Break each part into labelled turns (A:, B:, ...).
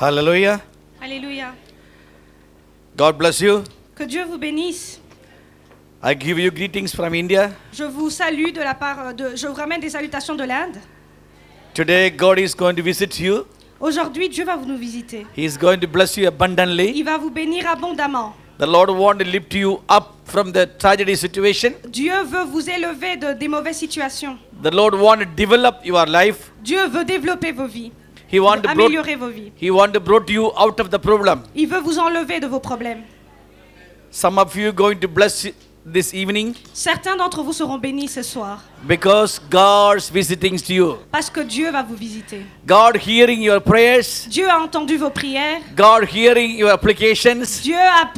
A: Hallelujah.
B: Alléluia.
A: God bless you.
B: Que Dieu vous bénisse.
A: I give you greetings from India.
B: Je vous salue de la part je vous ramène des salutations de l'Inde.
A: Today God is going to visit you.
B: Aujourd'hui, Dieu va nous visiter.
A: He is going to bless you abundantly.
B: Il va vous bénir abondamment.
A: The Lord wants to lift you up from the tragedy situation.
B: Dieu veut vous élever des mauvaises situations.
A: The Lord wants to develop your life.
B: Dieu veut développer vos vies.
A: He wants to
B: Améliorer vos vies.
A: brought you out of the problem.
B: Il veut vous enlever de vos problèmes.
A: Some of you going to bless this evening
B: Certains d'entre vous seront bénis ce soir
A: because God's visiting to you.
B: parce que Dieu va vous visiter.
A: God hearing your prayers.
B: Dieu a entendu vos prières.
A: God hearing your applications.
B: Dieu a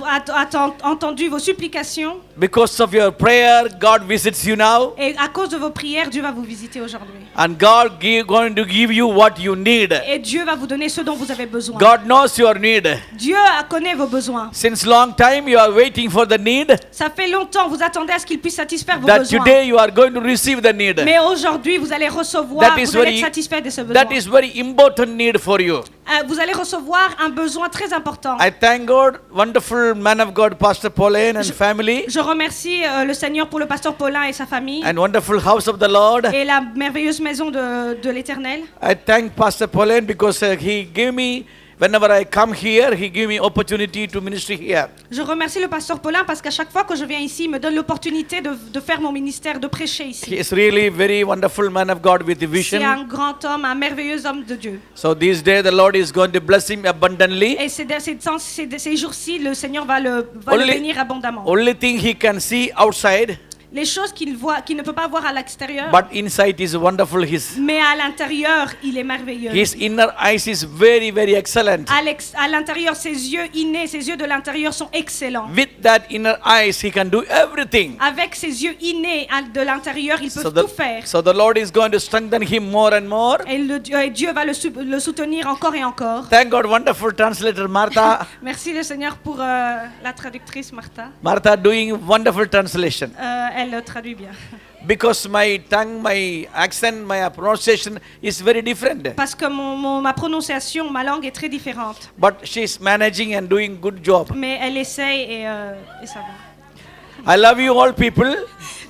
B: entendu vos supplications.
A: Because of your prayer, God visits you now.
B: Et à cause de vos prières, Dieu va vous visiter aujourd'hui.
A: And God going to give you what you need.
B: Et Dieu va vous donner ce dont vous avez besoin.
A: God knows your need.
B: Dieu connaît vos besoins.
A: Since long time you are waiting for the need.
B: Ça fait longtemps, vous attendez à ce qu'il puisse satisfaire vos
A: That
B: besoins.
A: today you are going to receive the need.
B: Mais aujourd'hui, vous allez recevoir, vous allez être satisfait de ce besoin.
A: That is very important need for you.
B: Vous allez recevoir un besoin très important.
A: I thank God, wonderful man of God, Pastor Pauline and family.
B: Je remercie le Seigneur pour le pasteur Paulin et sa famille.
A: And wonderful house of the Lord.
B: Et la merveilleuse maison de l'Éternel.
A: I thank Pastor Pauline because he gave me, whenever I come here, he gave me opportunity to ministry here.
B: Je remercie le pasteur Paulin parce qu'à chaque fois que je viens ici, il me donne l'opportunité de faire mon ministère, de prêcher
A: He
B: ici.
A: is really very wonderful man of God with a vision.
B: C'est un grand homme, un merveilleux homme de Dieu.
A: So these days the Lord is going to bless him abundantly.
B: Et ces jours-ci, le Seigneur va le bénir abondamment.
A: Only thing he can see outside,
B: Les choses qu'il ne peut pas voir à l'extérieur,
A: but inside is wonderful.
B: mais à l'intérieur, il est merveilleux.
A: His inner eyes is very, very excellent.
B: À l'intérieur, ses yeux innés, ses yeux de l'intérieur sont excellents.
A: With that inner eyes, he can do everything.
B: Avec ses yeux innés de l'intérieur, il peut tout faire.
A: So the Lord is going to strengthen him more and more.
B: Et Dieu va le soutenir encore et encore.
A: Thank God, wonderful translator Martha.
B: Merci le Seigneur pour la traductrice Martha.
A: Martha doing wonderful translation.
B: Elle traduit bien.
A: Because my tongue, my accent, my pronunciation is very different.
B: Parce que ma prononciation, ma langue est très différente.
A: But she's managing and doing good job.
B: Mais elle essaye et ça va.
A: I love you all people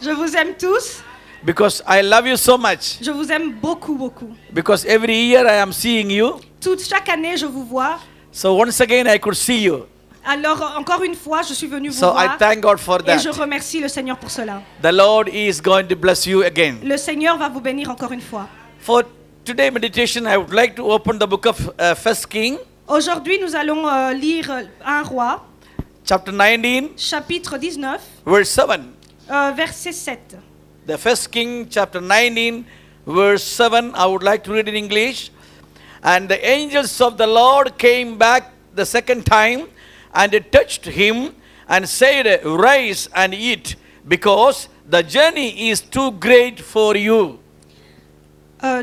B: Je vous aime tous.
A: because I love you so much.
B: Je vous aime beaucoup, beaucoup.
A: Because every year I am seeing you.
B: Chaque année, je vous vois.
A: So once again I could see you.
B: Alors, encore une fois, je suis venue vous
A: So I
B: voir.
A: thank God for
B: Et
A: that.
B: je remercie le Seigneur pour cela.
A: The Lord is going to bless you again.
B: Le Seigneur va vous bénir encore une fois.
A: For today meditation, I would like to open the book of 1 King,
B: Aujourd'hui, nous allons lire 1 Roi,
A: chapter 19,
B: chapitre 19,
A: verse 7.
B: verset 7.
A: The 1 King, chapter 19, verse 7, I would like to read in English. And the angels of the Lord came back the second time and they touched him and said, "Rise and eat, because the journey is too great for you."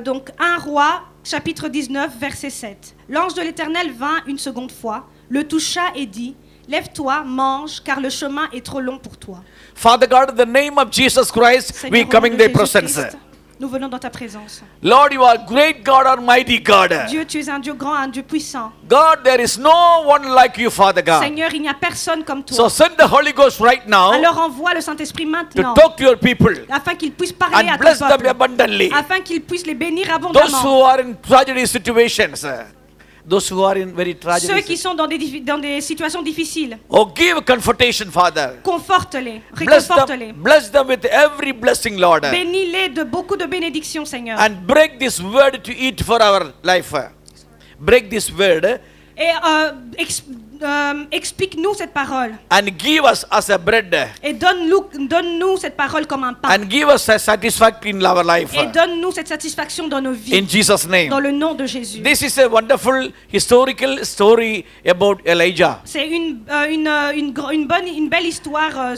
B: Donc 1 Roi, chapitre 19, verset 7. L'ange de l'Éternel vint une seconde fois, le toucha et dit, « Lève-toi, mange, car le chemin est trop long pour toi. »
A: Father God, in the name of Jesus Christ,
B: Seigneur,
A: we
B: au
A: come
B: nom
A: in
B: de
A: thy presence.
B: Jésus-Christ, nous venons dans ta présence.
A: Lord, you are great God, Almighty God.
B: Dieu, tu es un Dieu grand, un Dieu puissant.
A: God, there is no one like you, Father God.
B: Seigneur, il n'y a personne comme toi.
A: So send the Holy Ghost right now
B: Alors envoie le Saint-Esprit
A: to
B: maintenant,
A: talk to your people
B: afin qu'il puisse parler à
A: and
B: ton
A: bless them
B: peuple,
A: abundantly.
B: afin qu'il puisse les bénir
A: Those
B: abondamment.
A: who are in tragedy situations, those who are in very
B: Ceux
A: tragedy
B: qui sont dans des situations difficiles,
A: oh, give comfortation, Father.
B: conforte-les, réconforte-les.
A: Bless them with every blessing, Lord.
B: Bénis-les de beaucoup de bénédictions, Seigneur.
A: And break this word to eat for our life. Break this word
B: Et explique-nous cette parole.
A: and give us as a bread.
B: Et donne-nous cette parole comme un pain.
A: And give us a satisfaction in our life.
B: Et donne-nous cette satisfaction dans nos vies.
A: In Jesus' name.
B: Dans le nom de Jésus.
A: This is a wonderful historical story about Elijah.
B: C'est une belle histoire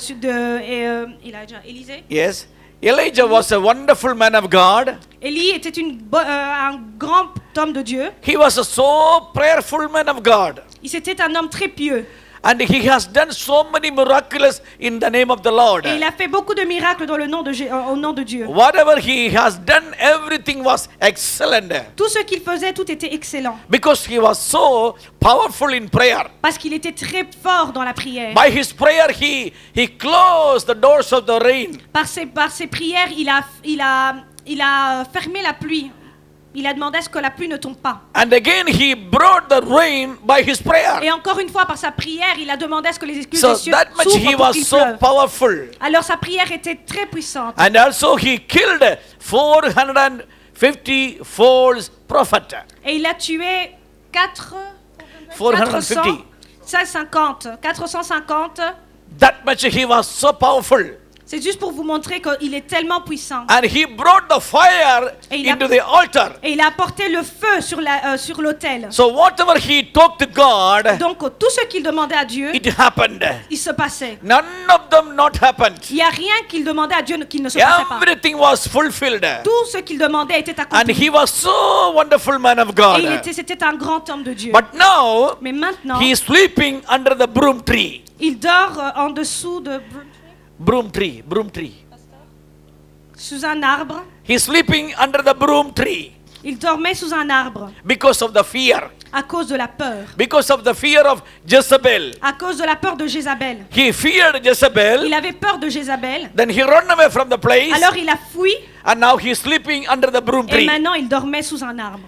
B: Élisée.
A: Yes. Elijah was a wonderful man of God.
B: Élie était un grand homme de Dieu.
A: He was a so prayerful man of God.
B: C'était un homme très pieux.
A: And he has done so many miraculous in the name of the Lord.
B: Et il a fait beaucoup de miracles dans le nom de au nom de Dieu.
A: Whatever he has done, everything was excellent.
B: Tout ce qu'il faisait, tout était excellent.
A: Because he was so powerful in prayer.
B: Parce qu'il était très fort dans la prière.
A: By his prayer, he closed the doors of the rain.
B: Par ses prières, il a fermé la pluie. Il a demandé à ce que la pluie ne tombe pas.
A: And again, he brought the rain by his prayer.
B: Et encore une fois, par sa prière, il a demandé à ce que les excuses
A: So
B: des cieux
A: that much he
B: s'ouvrent pour
A: was
B: qu'il
A: so
B: pleuve.
A: powerful.
B: Alors sa prière était très puissante.
A: And also he killed 450 false prophets.
B: Et il a tué
A: 450.
B: 450.
A: That much he was so powerful.
B: C'est juste pour vous montrer qu'il est tellement puissant.
A: And he brought the fire
B: Et il a-
A: into the altar.
B: Et il a apporté le feu sur l'autel.
A: So whatever he talked to God,
B: Donc tout ce qu'il demandait à Dieu,
A: it happened.
B: il se passait.
A: None of them not happened.
B: Il n'y a rien qu'il demandait à Dieu qui ne se passait pas.
A: Everything was fulfilled.
B: Tout ce qu'il demandait était
A: And
B: accompli.
A: he was so wonderful man of
B: Et
A: God.
B: c'était un grand homme de Dieu.
A: But now
B: Mais maintenant,
A: he is sleeping under the broom tree.
B: il dort en dessous de
A: Broom tree, broom tree.
B: sous un arbre.
A: He is sleeping under the broom tree
B: Il dormait sous un arbre
A: because of the fear.
B: à cause de la peur.
A: Because of the fear of Jezebel.
B: À cause de la peur de Jézabel.
A: He feared Jezebel.
B: Il avait peur de Jézabel.
A: Then he ran away from the place.
B: Alors il a fui
A: And now he is sleeping under the broom
B: et
A: tree.
B: maintenant il dormait sous un arbre.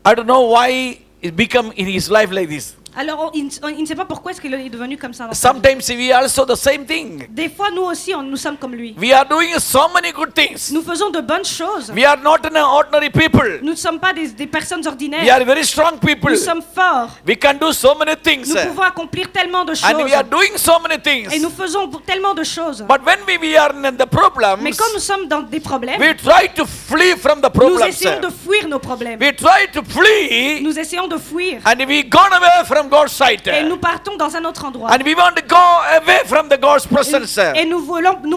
A: I don't know why it become in his life like this.
B: Alors il ne sait pas pourquoi est-ce qu'il est devenu comme ça. dans sa vie.
A: Sometimes we also the same thing.
B: Des fois nous aussi nous sommes comme lui.
A: We are doing so many good things.
B: Nous faisons de bonnes choses.
A: We are not an ordinary people.
B: Nous ne sommes pas des personnes
A: We
B: ordinaires.
A: are very strong people.
B: Nous sommes forts.
A: We can do so many things.
B: Nous pouvons accomplir tellement de
A: And we
B: choses.
A: are doing so many things.
B: Et nous faisons tellement de choses.
A: But when we are in the problems,
B: Mais quand nous sommes dans des problèmes,
A: we try to flee from the
B: nous
A: problems.
B: essayons de fuir nos problèmes.
A: We try to flee
B: Nous essayons de fuir.
A: and we gone away from God's sight.
B: Et nous partons dans un autre endroit.
A: And we want to go away from the God's presence.
B: Et nous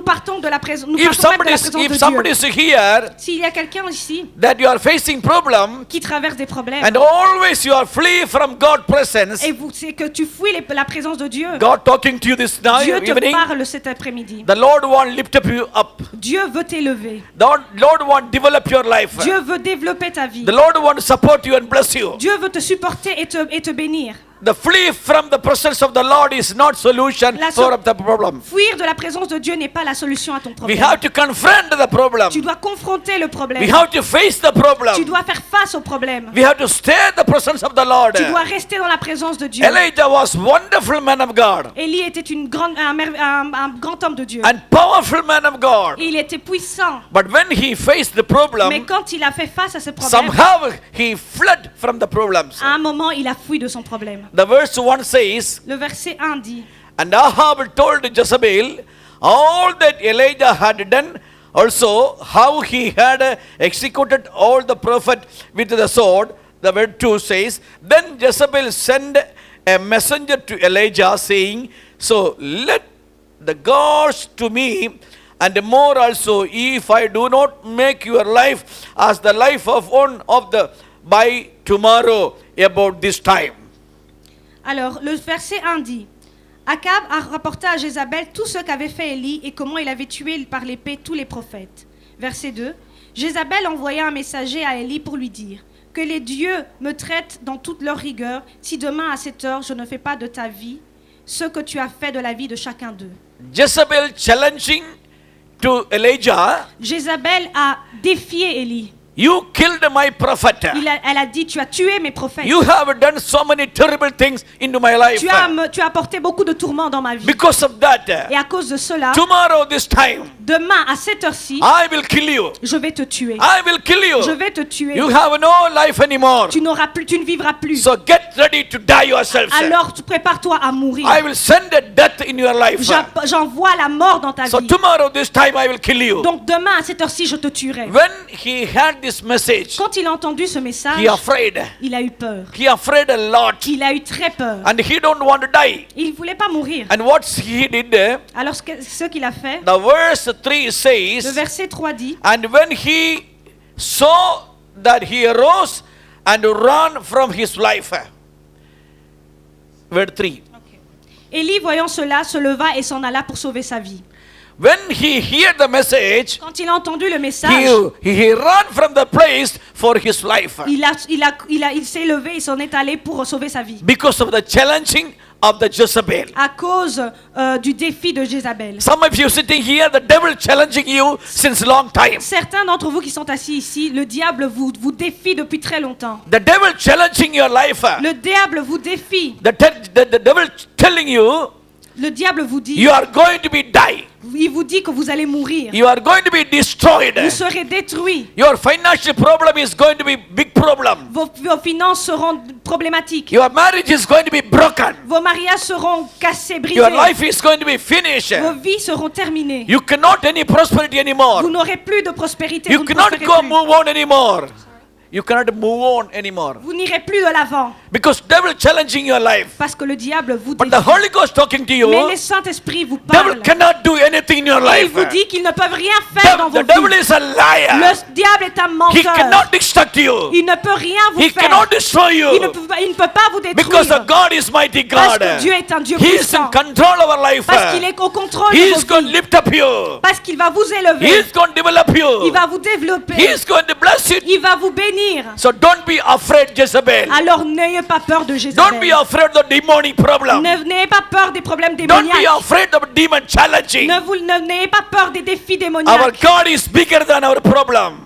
B: partons de la présence. Nous
A: If
B: partons même de la
A: somebody
B: présence de
A: is
B: Dieu.
A: here
B: S'il y a quelqu'un ici
A: that you are facing problem
B: qui traverse des problèmes
A: and always you are flee from God's presence,
B: et c'est que tu fuis la présence de Dieu,
A: God talking to you this night,
B: Dieu te
A: evening,
B: parle cet après-midi.
A: the Lord want lift up you up.
B: Dieu veut t'élever.
A: The Lord want develop your life.
B: Dieu veut développer ta vie.
A: The Lord want to support you and bless you.
B: Dieu veut te supporter et te bénir.
A: The flee from the presence of the Lord is not solution
B: La
A: for the problem.
B: Fuir de la présence de Dieu n'est pas la solution à ton
A: We
B: problème.
A: have to confront the problem.
B: Tu dois confronter le problème.
A: We have to face the
B: Tu
A: problem.
B: dois faire face au problème.
A: We have to stay in the presence of the Lord.
B: Tu dois rester dans la présence de Dieu.
A: Elijah was wonderful man of God
B: Élie était un grand homme de Dieu.
A: and powerful man of God.
B: Et il était puissant.
A: But when he faced the
B: Mais
A: problem,
B: quand il a fait face à ce problème,
A: somehow he fled from the problems.
B: à un moment, il a fui de son problème.
A: The verse 1 says,
B: Le verset 1 dit,
A: and Ahab told Jezebel all that Elijah had done, also how he had executed all the prophet with the sword. The verse 2 says, then Jezebel sent a messenger to Elijah saying, so let the gods to me and more also, if I do not make your life as the life of one of the by tomorrow about this time.
B: alors le verset 1 dit, Akab a rapporté à Jézabel tout ce qu'avait fait Élie et comment il avait tué par l'épée tous les prophètes. Verset 2, Jézabel envoya un messager à Élie pour lui dire, que les dieux me traitent dans toute leur rigueur si demain à cette heure je ne fais pas de ta vie ce que tu as fait de la vie de chacun d'eux.
A: Jezebel challenging to Elijah,
B: Jézabel a défié Élie.
A: you killed my prophet.
B: Elle a dit, tu as tué mes prophètes.
A: You have done so many terrible things into my life.
B: Tu as apporté beaucoup de tourments dans ma vie.
A: Because of that,
B: Et à cause de cela,
A: tomorrow this time,
B: demain à cette heure-ci,
A: I will kill you.
B: je vais te tuer.
A: I will kill
B: Je
A: you.
B: vais te tuer.
A: You have no life anymore.
B: Tu ne vivras plus.
A: So get ready to die yourself.
B: Alors prépare-toi à mourir.
A: I will send a death in your life.
B: J'envoie la mort dans ta
A: So
B: vie.
A: tomorrow this time I will kill you.
B: Donc demain à cette heure-ci, je te tuerai.
A: When he had this message,
B: Quand il a entendu ce message,
A: he afraid.
B: il a eu peur.
A: He afraid a lot.
B: Il a eu très peur.
A: And he don't want to die.
B: Il ne voulait pas mourir.
A: And what he did,
B: Alors ce qu'il a fait,
A: the verse 3
B: le
A: says,
B: verset 3 dit,
A: and when he saw that he arose and ran from his life. Verse 3.
B: Élie, voyant cela, se leva et s'en alla pour sauver sa vie.
A: When he heard the message,
B: Quand il a entendu le message,
A: he ran from the place for his life
B: il s'est levé et s'en est allé pour sauver sa vie.
A: because of the challenging of the Jezebel.
B: À cause du défi de Jézabel.
A: Some of you sitting here, the devil challenging you since long time.
B: Certains d'entre vous qui sont assis ici, le diable vous défie depuis très longtemps.
A: The devil challenging your life.
B: Le diable vous défie.
A: The devil telling you,
B: Le diable vous dit,
A: you are going to be die.
B: il vous dit que vous allez mourir.
A: You are going to be destroyed.
B: Vous serez détruits.
A: Your financial problem is going to be big problem.
B: Vos finances seront problématiques.
A: Your marriage is going to be broken.
B: Vos mariages seront cassés, brisés.
A: Your life is going to be finished.
B: Vos vies seront terminées.
A: You cannot any prosperity anymore.
B: Vous n'aurez plus de prospérité.
A: You
B: Vous ne
A: cannot
B: prospérez
A: go
B: plus.
A: move on anymore. You cannot move on anymore.
B: Vous n'irez plus de l'avant.
A: Because devil challenging your life.
B: Parce que le diable vous
A: But
B: défie.
A: the Holy Ghost talking to you,
B: Mais le Saint-Esprit vous
A: devil
B: parle.
A: cannot do anything in your
B: Et
A: life.
B: il vous dit qu'ils ne peuvent rien faire dans
A: The
B: vos
A: devil
B: vies.
A: is a liar.
B: Le diable est un
A: He
B: menteur.
A: cannot distract you.
B: Il ne peut rien vous
A: He
B: faire.
A: cannot destroy you.
B: Il ne peut pas vous
A: Because
B: détruire.
A: the God is mighty
B: Parce
A: God.
B: que Dieu est un Dieu
A: He is in
B: puissant.
A: control of our life.
B: Parce qu'il est au contrôle
A: He
B: de
A: is
B: vos
A: going to
B: vies.
A: lift up you.
B: Parce qu'il va vous
A: He
B: élever.
A: is going to develop
B: Il
A: you.
B: va vous
A: He
B: développer.
A: is going to bless you.
B: Il va vous bénir.
A: So don't be afraid, Jezebel.
B: Alors n'ayez pas peur de
A: Don't be
B: Jézabel.
A: afraid of the demonic problem.
B: N'ayez pas peur des problèmes
A: Don't be
B: démoniaques.
A: afraid of demon challenging.
B: N'ayez pas peur des défis
A: Our
B: démoniaques.
A: God is bigger than our problem.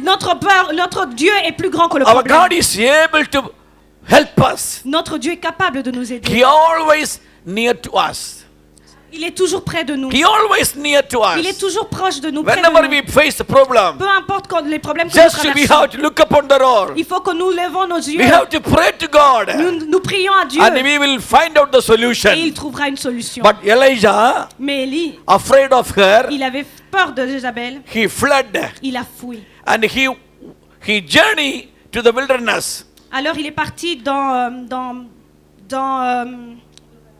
B: Notre Dieu est plus grand que le
A: Our
B: problème.
A: God is able to help us.
B: Notre Dieu est capable de nous aider.
A: He always near to us.
B: Il est toujours près de nous.
A: He always near to
B: Il est
A: us.
B: toujours proche de nous. Près de
A: Whenever
B: nous.
A: we face a problem,
B: Peu importe les problèmes que nous
A: just we
B: traversons.
A: have to look upon the Lord.
B: Il faut que nous levons nos yeux.
A: We have to pray to God.
B: Nous prions à Dieu.
A: And we will find out the
B: Et
A: solution.
B: il trouvera une solution.
A: But Elijah,
B: Mais Élie,
A: afraid of her,
B: il avait peur de Jézabel.
A: he fled.
B: Il a fui.
A: And he journeyed to the wilderness.
B: Alors il est parti dans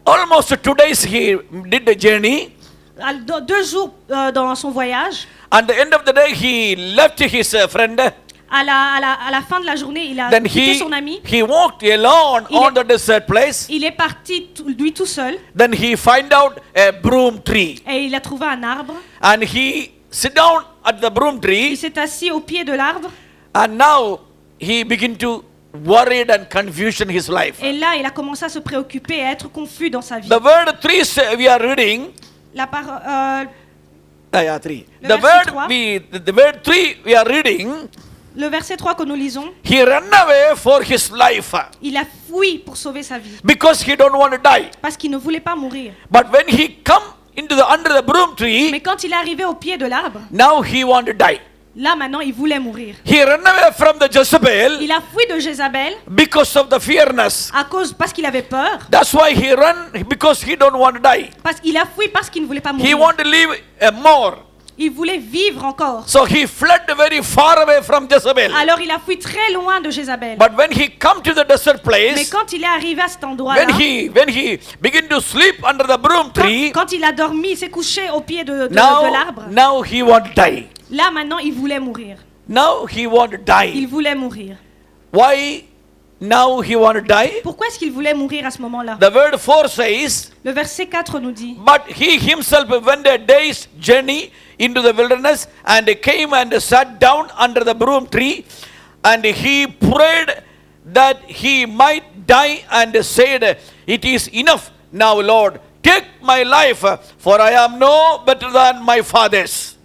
A: Almost 2 days he did the journey.
B: 2 jours dans son voyage.
A: At the end of the day, he left his friend.
B: À la fin de la journée, il a
A: Then
B: quitté son ami.
A: he walked alone
B: Il
A: on
B: est-
A: the desert place.
B: Il est parti lui tout seul
A: Then he find out a broom tree.
B: et il a trouvé un arbre.
A: And he sit down at the broom
B: Il
A: tree.
B: s'est assis au pied de l'arbre
A: And now he begin to worried and confusion his life.
B: et là, il a commencé à se préoccuper et à être confus dans sa vie.
A: The word 3 we are reading.
B: La parole.
A: Yeah, 3.
B: Le
A: The
B: verset
A: word
B: 3.
A: the word 3 we are reading.
B: Le verset 3 que nous lisons,
A: He ran away for his life
B: il a fui pour sauver sa vie
A: because he don't want to die.
B: parce qu'il ne voulait pas mourir.
A: But when he come into the under the broom tree,
B: Mais quand il est arrivé au pied de l'arbre,
A: now he want to die.
B: là maintenant il voulait mourir.
A: He ran away from the Jezebel
B: Il a fui de Jézabel
A: because of the fearness.
B: parce qu'il avait peur,
A: That's why he ran because he don't want to die.
B: il a fui parce qu'il ne voulait pas
A: He
B: mourir.
A: want to live more.
B: Il voulait vivre encore.
A: So he fled very far away from Jezebel.
B: Alors il a fui très loin de Jézabel.
A: But when he come to the desert
B: Mais
A: place,
B: quand il est arrivé à cet endroit-là,
A: when he begin to sleep under the broom tree,
B: quand il a dormi, il s'est couché au pied de l'arbre.
A: now he want to die.
B: Là maintenant il voulait mourir.
A: Now he want to
B: Il
A: die.
B: voulait mourir.
A: Why now he want to die?
B: Pourquoi est-ce qu'il voulait mourir à ce moment-là?
A: The word 4 says,
B: Le verset 4 nous dit,
A: but he himself went a day's journey into the wilderness and came and sat down under the broom tree and he prayed that he might die and said, it is enough now, Lord, take my life, for I am no better than my fathers.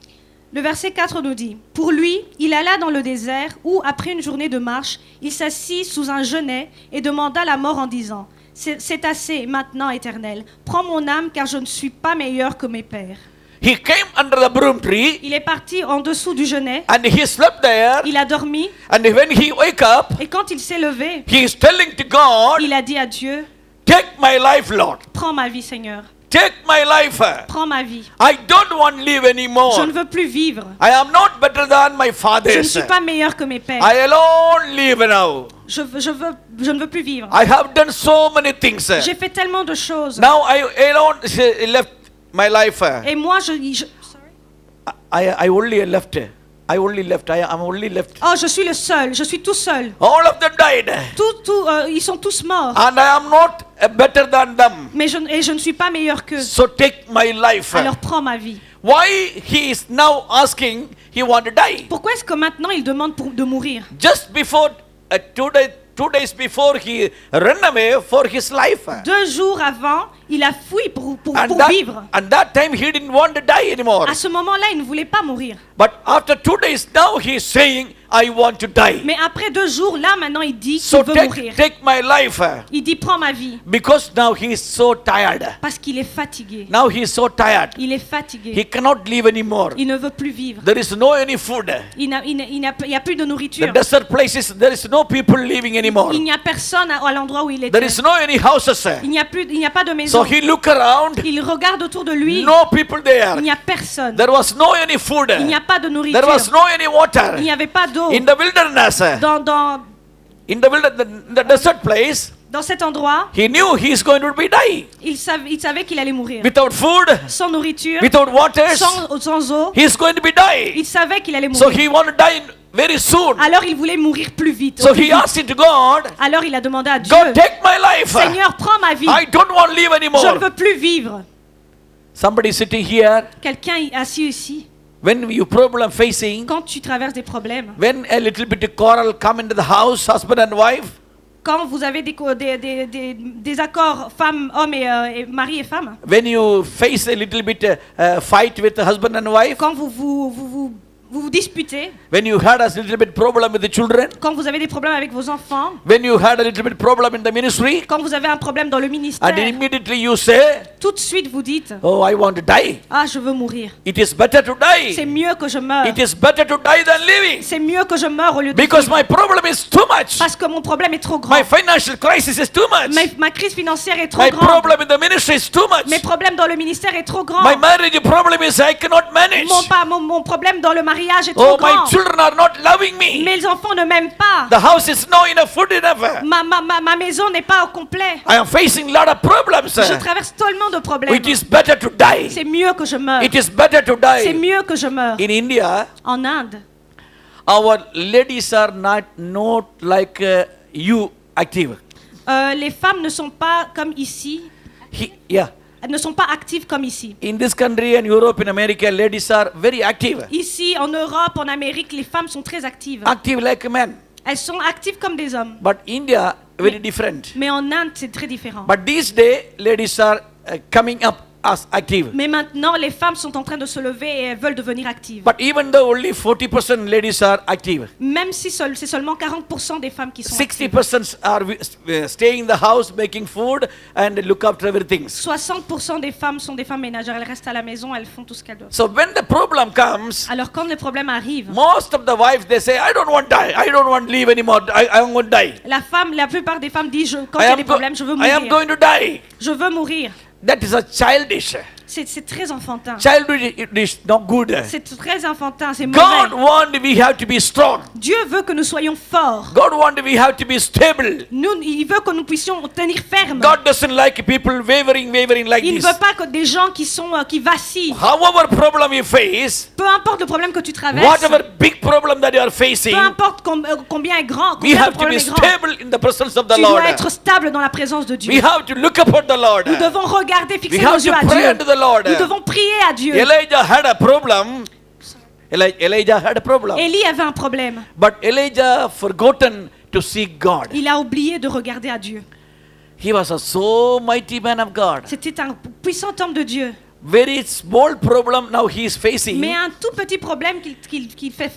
B: Le verset 4 nous dit, pour lui, il alla dans le désert où, après une journée de marche, il s'assit sous un genêt et demanda la mort en disant, c'est assez maintenant, Éternel, prends mon âme car je ne suis pas meilleur que mes pères.
A: He came under the broom tree
B: Il est parti en dessous du genêt,
A: and he slept there,
B: il a dormi
A: and when he wake up,
B: et quand il s'est levé,
A: he is telling to God,
B: il a dit à Dieu,
A: take my life, Lord.
B: prends ma vie, Seigneur,
A: Take my life.
B: prends ma vie.
A: I don't want to live
B: Je
A: anymore.
B: ne veux plus vivre.
A: I am not better than my
B: Je ne
A: fathers.
B: suis pas meilleur que mes pères.
A: I alone live now.
B: Je ne veux plus vivre.
A: I have done so many things.
B: J'ai fait tellement de choses.
A: Now I alone left my life.
B: Et moi,
A: I only left I'm only left.
B: Oh, je suis le seul, je suis tout seul.
A: All of them died.
B: Ils sont tous morts.
A: And I am not better than them.
B: Mais je ne suis pas meilleur qu'eux.
A: So take my life.
B: Alors prends ma vie.
A: Why he is now asking he want to die?
B: Pourquoi est-ce que maintenant il demande de mourir?
A: Just before 2 days before he ran away for his life.
B: 2 jours avant, il a fui pour vivre.
A: And that time he didn't want to die anymore.
B: À ce moment-là, il ne voulait pas mourir.
A: But after 2 days now he is saying, I want to die.
B: Mais après 2 jours, là maintenant il dit
A: So
B: qu'il veut mourir.
A: take my life.
B: Il dit prends ma vie.
A: Because now he is so tired.
B: Parce qu'il est fatigué.
A: Now he is so tired.
B: Il est fatigué.
A: He cannot live anymore.
B: Il ne veut plus vivre.
A: There is no any food.
B: Il n'y a plus de
A: The
B: nourriture.
A: desert places, there is no people living anymore.
B: Il n'y a personne à l'endroit où il
A: There
B: était.
A: is no any houses.
B: Il n'y a pas de
A: So
B: maison.
A: he look around.
B: Il regarde autour de lui.
A: No people there.
B: Il n'y a personne.
A: There was no any food.
B: Il n'y a pas de
A: There
B: nourriture.
A: was no any water.
B: Il n'y avait pas d'eau.
A: In the wilderness. In the desert place,
B: Dans cet endroit,
A: he knew he is going to be die.
B: il savait qu'il allait mourir.
A: Without food,
B: Sans nourriture,
A: without water,
B: sans eau,
A: he is going to be die.
B: il savait qu'il allait
A: So
B: mourir.
A: he want to die very soon.
B: Alors il voulait mourir plus vite.
A: So
B: au plus
A: he
B: vite.
A: asked it to God,
B: Alors il a demandé à Dieu,
A: God, take my life.
B: Seigneur, prends ma vie.
A: I don't want to live
B: Je
A: anymore.
B: ne veux plus vivre.
A: Somebody sitting here,
B: Quelqu'un assis ici,
A: when you problem facing,
B: quand tu traverses des problèmes,
A: when a little bit of quarrel come into the house, husband and wife,
B: quand vous avez des accords femmes, hommes et mari et femme,
A: when you face a little bit fight with the husband and wife,
B: quand vous disputez,
A: when you had a little bit problem with the children,
B: quand vous avez des problèmes avec vos enfants,
A: when you had a little bit problem in the ministry,
B: quand vous avez un problème dans le ministère,
A: and immediately you say,
B: tout de suite vous dites,
A: oh, I want to die.
B: ah, je veux mourir.
A: It is better to
B: C'est
A: die.
B: mieux que je meure.
A: It is better to die than living.
B: C'est mieux que je meure au lieu de
A: Because
B: vivre.
A: my problem is too much.
B: Parce que mon problème est trop grand.
A: My financial crisis is too much.
B: Ma crise financière est trop
A: My
B: grande.
A: problem in the ministry is too much.
B: Mes problèmes dans le ministère est trop grand.
A: My marriage problem is I cannot manage.
B: Mon problème dans le mariage est
A: Oh,
B: trop grand.
A: my children are not loving me.
B: Mes enfants ne m'aiment pas.
A: The house is no enough food enough.
B: Ma maison n'est pas au complet.
A: I am facing a lot of problems.
B: Je traverse tellement de problèmes.
A: It is better to die.
B: C'est mieux que je meure.
A: It is better to
B: C'est
A: die.
B: mieux que je meure.
A: In India,
B: En Inde,
A: our ladies are not like you active.
B: les femmes ne sont pas comme ici.
A: Yeah.
B: Elles ne sont pas actives comme ici.
A: In this country and Europe, in America, ladies are very active.
B: Ici, en Europe, en Amérique, les femmes sont très actives.
A: Active like men.
B: Elles sont actives comme des hommes.
A: But India, very different.
B: Mais en Inde, c'est très différent.
A: But these days, ladies are coming up as active.
B: Mais maintenant, les femmes sont en train de se lever et elles veulent devenir actives.
A: But even though only 40% ladies are active,
B: Même si c'est seulement 40% des femmes qui sont actives.
A: 60% are staying in the house, making food and look after everything.
B: 60% des femmes sont des femmes ménagères. Elles restent à la maison, elles font tout ce qu'elles doivent.
A: So when the problem comes,
B: Alors quand le problème arrive,
A: most of the wives they say, I don't want to die. I don't want to live anymore. I'm going to die.
B: la plupart des femmes disent quand il y a des problèmes, je veux
A: I am
B: mourir.
A: going to die.
B: Je veux mourir.
A: That is a childish.
B: C'est très enfantin.
A: Childish is not good.
B: C'est très enfantin, c'est
A: God
B: mauvais.
A: wants we have to be strong.
B: Dieu veut que nous soyons forts.
A: God wants we have to be stable.
B: Il veut que nous puissions tenir ferme.
A: God doesn't like people wavering like
B: Il ne
A: this.
B: veut pas que des gens qui vacillent.
A: However problem you face,
B: Peu importe le problème que tu traverses,
A: whatever big problem that you are facing,
B: peu importe combien est grand,
A: we
B: combien le
A: have to
B: problème
A: be
B: est grand,
A: stable in the presence of the
B: tu
A: Lord.
B: dois être stable dans la présence de Dieu.
A: We have to look upon the Lord.
B: Nous devons regarder,
A: We
B: fixer nos
A: have
B: yeux
A: to
B: à
A: pray
B: Dieu.
A: unto the Lord.
B: Nous devons prier à Dieu.
A: Elijah had a problem. Elijah had a problem.
B: Élie avait un problème.
A: But Elijah forgotten to seek God.
B: Il a oublié de regarder à Dieu.
A: He was a so mighty man of God.
B: C'était un puissant homme de Dieu.
A: Very small problem now he is facing.
B: Mais un tout petit problème auquel il fait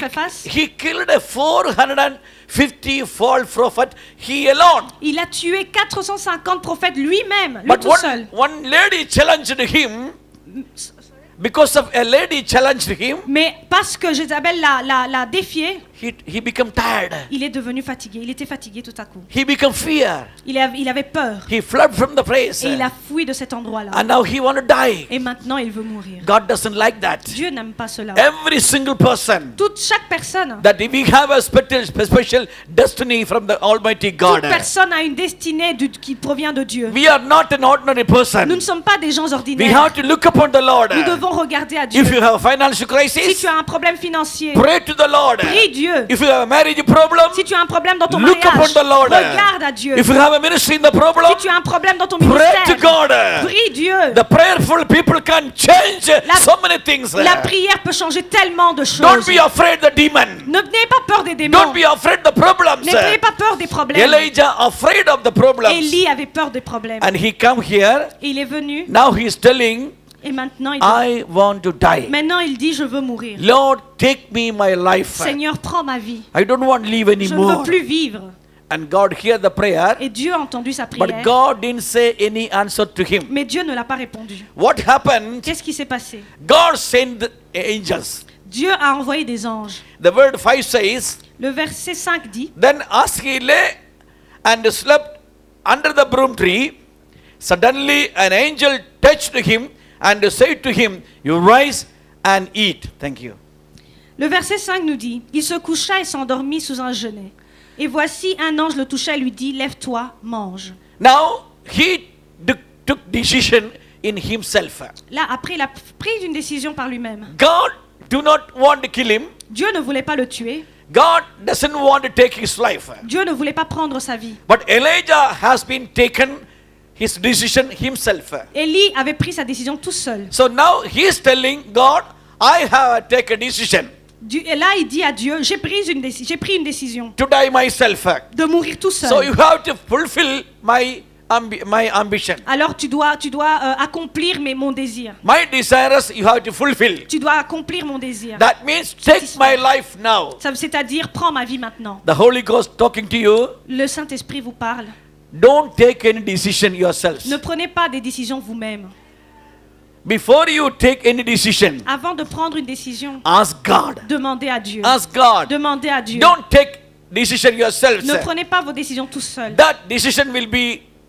B: face,
A: He killed a 450 false prophets, he alone.
B: il a tué 450 prophètes lui-même, lui
A: But
B: tout seul.
A: one lady challenged him. Because of a lady challenged him,
B: Mais parce que Jézabel l'a défié,
A: he became tired.
B: Il est devenu fatigué. Il était fatigué tout à coup.
A: He became fear.
B: Il avait peur.
A: He fled from the place.
B: Et il a fui de cet endroit-là.
A: And now he want to die.
B: Et maintenant, il veut mourir.
A: God doesn't like that.
B: Dieu n'aime pas cela.
A: Every single person,
B: Chaque personne,
A: that we have a special destiny from the Almighty God.
B: toute personne a une destinée qui provient de Dieu.
A: We are not an ordinary
B: Nous
A: person.
B: ne sommes pas des gens
A: We
B: ordinaires.
A: have to look upon the Lord.
B: Nous devons regarder à Dieu.
A: If you have a financial
B: Si
A: crisis,
B: tu as un problème financier,
A: pray to the Lord.
B: prie Dieu.
A: If you have a marriage problem,
B: Si tu as un problème dans ton
A: look upon
B: mariage,
A: the Lord.
B: regarde à Dieu.
A: If you have a ministry in the problem,
B: Si tu as un problème dans ton
A: pray to
B: ministère,
A: God.
B: prie Dieu.
A: The prayerful people can change so many things.
B: La prière peut changer tellement de
A: Don't
B: choses.
A: be afraid of the demon.
B: N'ayez pas peur des démons.
A: Don't be afraid of the problems.
B: N'ayez pas peur des problèmes.
A: Elijah afraid of the problems.
B: Élie avait peur des problèmes.
A: And he come here.
B: Et il est venu
A: Now he is telling,
B: et maintenant il dit je veux mourir.
A: Lord, take me my life.
B: Seigneur, prends ma vie.
A: I don't want to live
B: Je ne veux
A: anymore.
B: plus vivre.
A: And God heard the prayer,
B: Et Dieu a entendu sa
A: but
B: prière.
A: God didn't say any answer to him.
B: Mais Dieu ne l'a pas répondu.
A: What happened?
B: Qu'est-ce qui s'est passé?
A: God sent the angels.
B: Dieu a envoyé des anges.
A: The word 5 says,
B: Le verset 5 dit,
A: then as he lay and slept under the broom tree, suddenly an angel touched him and said to him, you rise and eat. Thank you.
B: Le verset 5 nous dit, il se coucha et s'endormit sous un genêt. Et voici un ange le toucha et lui dit, lève-toi, mange.
A: Now he took decision in himself.
B: Là, après, il a pris une décision par lui-même.
A: God do not want to kill him.
B: Dieu ne voulait pas le tuer.
A: God doesn't want to take his life.
B: Dieu ne voulait pas prendre sa vie.
A: But Elijah has been taken his decision himself.
B: Élie avait pris sa décision tout seul.
A: So now he is telling God, I have taken a decision
B: Et là, il dit à Dieu, j'ai pris une décision
A: to die myself.
B: de mourir tout seul.
A: So you have to fulfill my ambition.
B: Alors tu dois accomplir mon désir.
A: My desires you have to fulfill.
B: Tu dois accomplir mon désir.
A: That means take my life now.
B: C'est-à-dire, prends ma vie maintenant.
A: The Holy Ghost talking to you.
B: Le Saint-Esprit vous parle.
A: Don't take any decision yourselves.
B: Ne prenez pas des décisions vous-même.
A: Before you take any decision,
B: Avant de prendre une décision,
A: ask God.
B: demandez à Dieu.
A: Ask God.
B: Demandez à Dieu.
A: Don't take decision yourselves.
B: Ne prenez pas vos décisions tout seul.
A: That decision will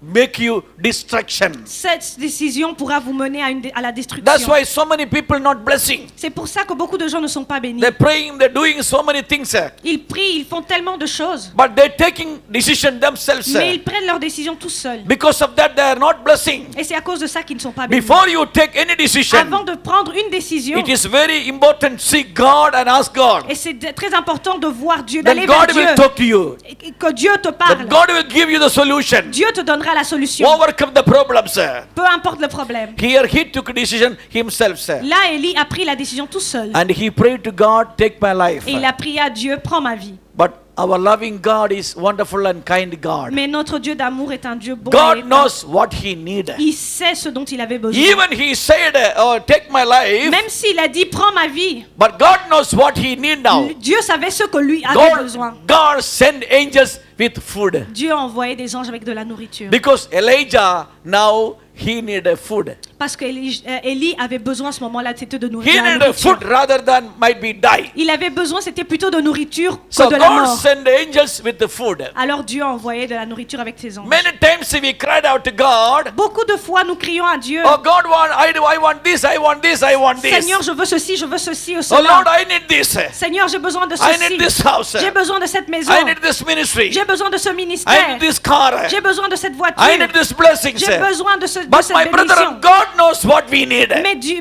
A: make you destruction.
B: Cette décision pourra vous mener à la
A: That's
B: destruction.
A: why so many people not blessing.
B: C'est pour ça que beaucoup de gens ne sont pas bénis.
A: They're praying, they're doing so many things,
B: Ils prient, ils font tellement de choses,
A: but they're taking decision themselves.
B: mais ils prennent leurs décisions tout seuls.
A: Because of that, they are not blessing.
B: Et c'est à cause de ça qu'ils ne sont pas bénis.
A: Before you take any decision,
B: Avant de prendre une décision,
A: it is very important to seek God and ask God.
B: et c'est très important de voir Dieu,
A: Then
B: d'aller vers
A: God
B: Dieu,
A: will talk to you.
B: et que Dieu te
A: Then
B: parle.
A: God will give you the solution.
B: Dieu te donnera la solution.
A: Overcome the problems.
B: Peu importe le problème.
A: Here he took a decision himself.
B: Là, Élie a pris la décision tout seul.
A: And he prayed to God, take my life.
B: Et il a prié à Dieu, prends ma vie.
A: But our loving God is wonderful and kind God.
B: Mais notre Dieu d'amour est un Dieu bon.
A: God knows what he needed.
B: Il sait ce dont il avait besoin.
A: Even he said, oh, take my life.
B: Même s'il a dit, prends ma vie,
A: But God knows what he need now.
B: Dieu savait ce que lui avait besoin.
A: God sent angels with food.
B: Dieu a envoyé des anges avec de la nourriture.
A: Because Elijah now he needed food.
B: Parce que Élie avait besoin à ce moment-là, c'était de
A: He
B: nourriture.
A: needed food rather than might be die.
B: Il avait besoin, c'était plutôt de nourriture que
A: So
B: de la
A: God
B: mort.
A: sent angels with the food.
B: Alors Dieu a envoyé de la nourriture avec ses anges.
A: Many times we cried out to God,
B: Beaucoup de fois, nous crions à Dieu,
A: oh God, I want this, I want this, I want this.
B: Seigneur, je veux ceci ou
A: Oh
B: cela.
A: Lord, I need this.
B: Seigneur, j'ai besoin de
A: I need
B: ceci.
A: this house.
B: J'ai besoin de cette maison.
A: I need this ministry.
B: J'ai besoin de ce
A: I
B: ministère.
A: need this car.
B: J'ai besoin de cette
A: I
B: voiture.
A: need this blessings.
B: J'ai besoin de cette
A: But my brother,
B: bénédiction.
A: God knows what we need.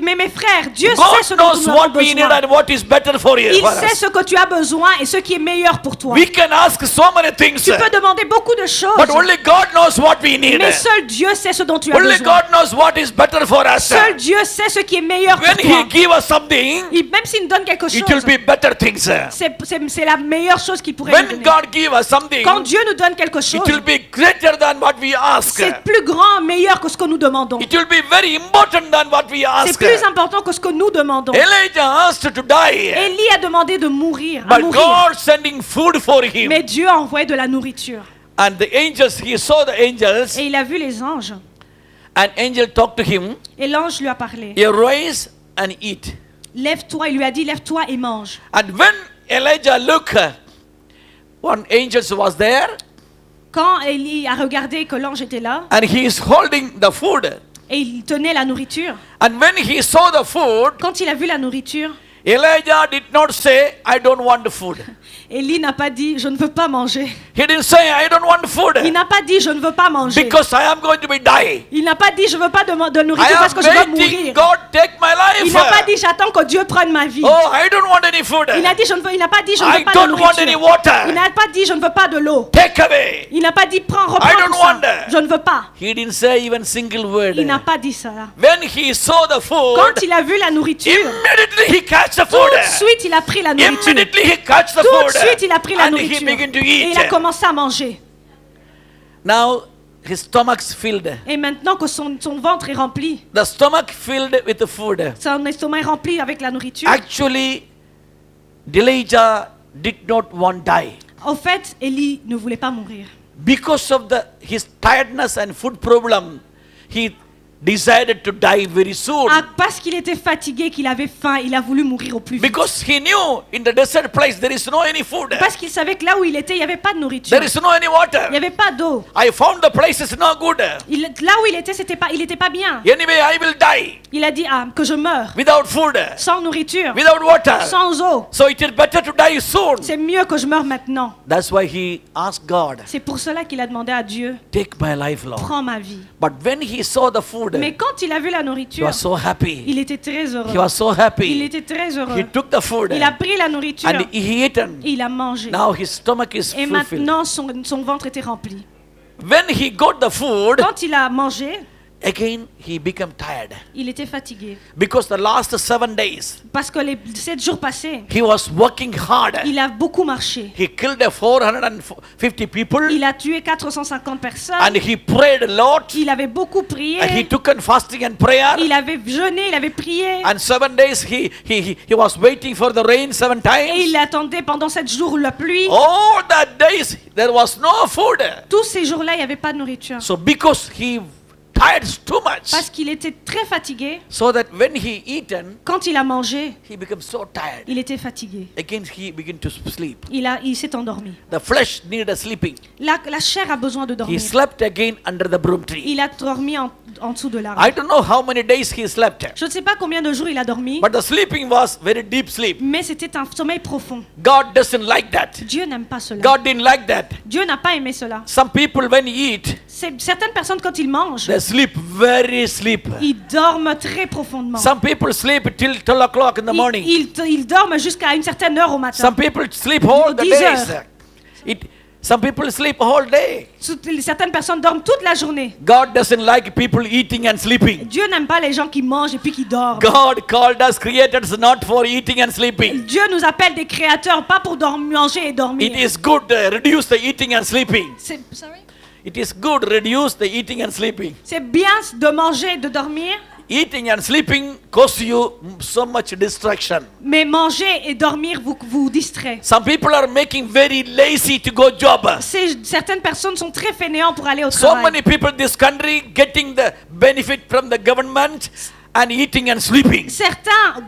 B: Mais mes frères, Dieu sait ce
A: God
B: dont
A: knows
B: nous avons
A: what we need
B: besoin.
A: and what is better for you.
B: Il
A: for
B: sait
A: us.
B: ce que tu as besoin et ce qui est meilleur pour toi.
A: We can ask so many things,
B: Tu peux demander beaucoup de choses,
A: but only God knows what we need.
B: mais seul Dieu sait ce dont tu as
A: Only
B: besoin.
A: God knows what is better for us.
B: Seul Dieu sait ce qui est meilleur pour
A: When
B: toi.
A: He give us something,
B: Même s'il nous donne quelque
A: it will
B: chose,
A: be better things.
B: c'est la meilleure chose qu'il pourrait nous
A: When
B: donner.
A: God give us something,
B: Quand Dieu nous donne quelque chose,
A: it will be greater than what we ask.
B: c'est plus grand, meilleur que ce que nous demandons.
A: It will be very important than what we
B: C'est
A: ask.
B: plus important que ce que nous demandons.
A: Elijah asked to die,
B: Élie a demandé de mourir, à
A: but
B: mourir.
A: God sending food for him.
B: Mais Dieu a envoyé de la nourriture.
A: And the angels, he saw the angels.
B: Et il a vu les anges.
A: An angel talked to him.
B: Et l'ange lui a parlé.
A: You rise and eat.
B: Lève-toi, il lui a dit, lève-toi et mange.
A: And when Elijah looked, one angel was there,
B: Quand Élie a regardé que l'ange était là,
A: and he is holding the food.
B: et il tenait la nourriture,
A: And when he saw the food,
B: quand il a vu la nourriture,
A: Elijah did not say, I don't want the food.
B: Élie n'a pas dit je ne veux pas manger.
A: He didn't say, I don't want food.
B: Il n'a pas dit je ne veux pas manger.
A: Because I am going to be die.
B: Il n'a pas dit je veux pas de
A: I
B: nourriture parce
A: am
B: que je veux
A: waiting,
B: mourir.
A: God take my
B: Il n'a pas
A: life.
B: dit j'attends que Dieu prenne ma vie.
A: Oh, I don't want any food.
B: Il n'a pas dit je ne
A: I
B: veux pas de
A: don't want any
B: nourriture.
A: water.
B: Il n'a pas dit je ne veux pas de l'eau.
A: Take away.
B: Il n'a pas dit reprends
A: I don't
B: tout ça.
A: want that.
B: Je ne veux pas.
A: He didn't say even single word.
B: Il n'a pas dit ça là.
A: When he saw the food,
B: Quand il a vu la nourriture,
A: immediately he catch the
B: tout
A: food.
B: de suite il a pris la nourriture.
A: Immediately he catch the
B: Tout
A: food.
B: de suite il a pris la
A: And he
B: nourriture.
A: began to
B: Et
A: eat.
B: il a commencé à manger.
A: Now his stomach's filled.
B: Et maintenant que son ventre est rempli,
A: The stomach filled with the food.
B: son estomac est rempli avec la nourriture.
A: Actually, Elijah did not want to die.
B: Au fait, Élie ne voulait pas mourir.
A: Because of his tiredness and food problem, he decided to die very soon.
B: Ah, parce qu'il était fatigué, qu'il avait faim, il a voulu mourir au plus vite.
A: Because he knew in the desert place there is no any food.
B: Parce qu'il savait que là où il était, il n'y avait pas de nourriture.
A: There is no any
B: Il n'y
A: water.
B: avait pas d'eau.
A: I found the place is not good.
B: Là où il était, il n'était pas bien.
A: Anyway, I will die
B: Il a dit que je meurs
A: without food,
B: sans nourriture,
A: without water.
B: sans eau.
A: So it is better to die soon.
B: C'est mieux que je meure maintenant.
A: That's why he asked God,
B: C'est pour cela qu'il a demandé à Dieu,
A: take my life, Lord.
B: prends ma vie.
A: But when he saw the food,
B: Mais quand il a vu la
A: he
B: nourriture,
A: was so happy.
B: il était très
A: He
B: heureux.
A: was so
B: Il
A: happy.
B: était très
A: He
B: heureux.
A: took the food
B: Il a pris la nourriture
A: and he eaten.
B: et il a mangé.
A: Now his stomach is
B: Et
A: fulfilled.
B: maintenant, son ventre était rempli.
A: When he got the food,
B: Quand il a mangé,
A: again he became tired.
B: il était fatigué.
A: Because the last 7 days,
B: Parce que les 7 jours passés,
A: he was working hard.
B: il a beaucoup marché.
A: He killed 450 people
B: Il a tué 450 personnes.
A: and he prayed a lot.
B: Il avait beaucoup prié.
A: And he took on fasting and prayer.
B: Il avait jeûné, il avait prié.
A: And 7 days he was waiting for the rain 7
B: Et il
A: times.
B: attendait pendant 7 jours la pluie.
A: All that days there was no food.
B: Tous ces jours-là, il n'y avait pas de nourriture.
A: So because he tired too much,
B: Parce qu'il était très fatigué.
A: so that when he eaten,
B: Quand il a mangé,
A: he became so tired.
B: il était fatigué.
A: Again he began to sleep.
B: Il s'est endormi.
A: The flesh needed sleeping.
B: La chair a besoin de
A: He
B: dormir.
A: slept again under the broom tree.
B: Il a dormi en dessous de l'arbre.
A: I don't know how many days he slept,
B: Je ne sais pas combien de jours il a dormi,
A: but the sleeping was very deep sleep.
B: mais c'était un sommeil profond.
A: God doesn't like that.
B: Dieu n'aime pas cela.
A: God didn't like that.
B: Dieu n'a pas aimé cela.
A: Some people when eat,
B: Certaines personnes, quand ils mangent,
A: they sleep very sleep.
B: ils dorment très profondément.
A: Some people sleep till 12 o'clock in the morning.
B: Ils dorment jusqu'à une certaine heure au matin.
A: Some people sleep all the
B: 10
A: days.
B: heures.
A: Some people sleep all day.
B: Certaines personnes dorment toute la journée.
A: God doesn't like people eating and sleeping.
B: Dieu n'aime pas les gens qui mangent et puis qui dorment.
A: God called us creators not for eating and sleeping.
B: Dieu nous appelle des créateurs, pas pour manger et dormir.
A: It is good reduce the eating and sleeping.
B: Sorry?
A: It is good reduce the eating and sleeping.
B: C'est bien de manger et de dormir,
A: Eating and sleeping cause you so much distraction.
B: mais manger et dormir vous distrait.
A: Some people are making very lazy to go job.
B: Certaines personnes sont très fainéants pour aller au
A: So
B: travail.
A: many people in this country getting the benefit from the government and eating and sleeping.
B: Certains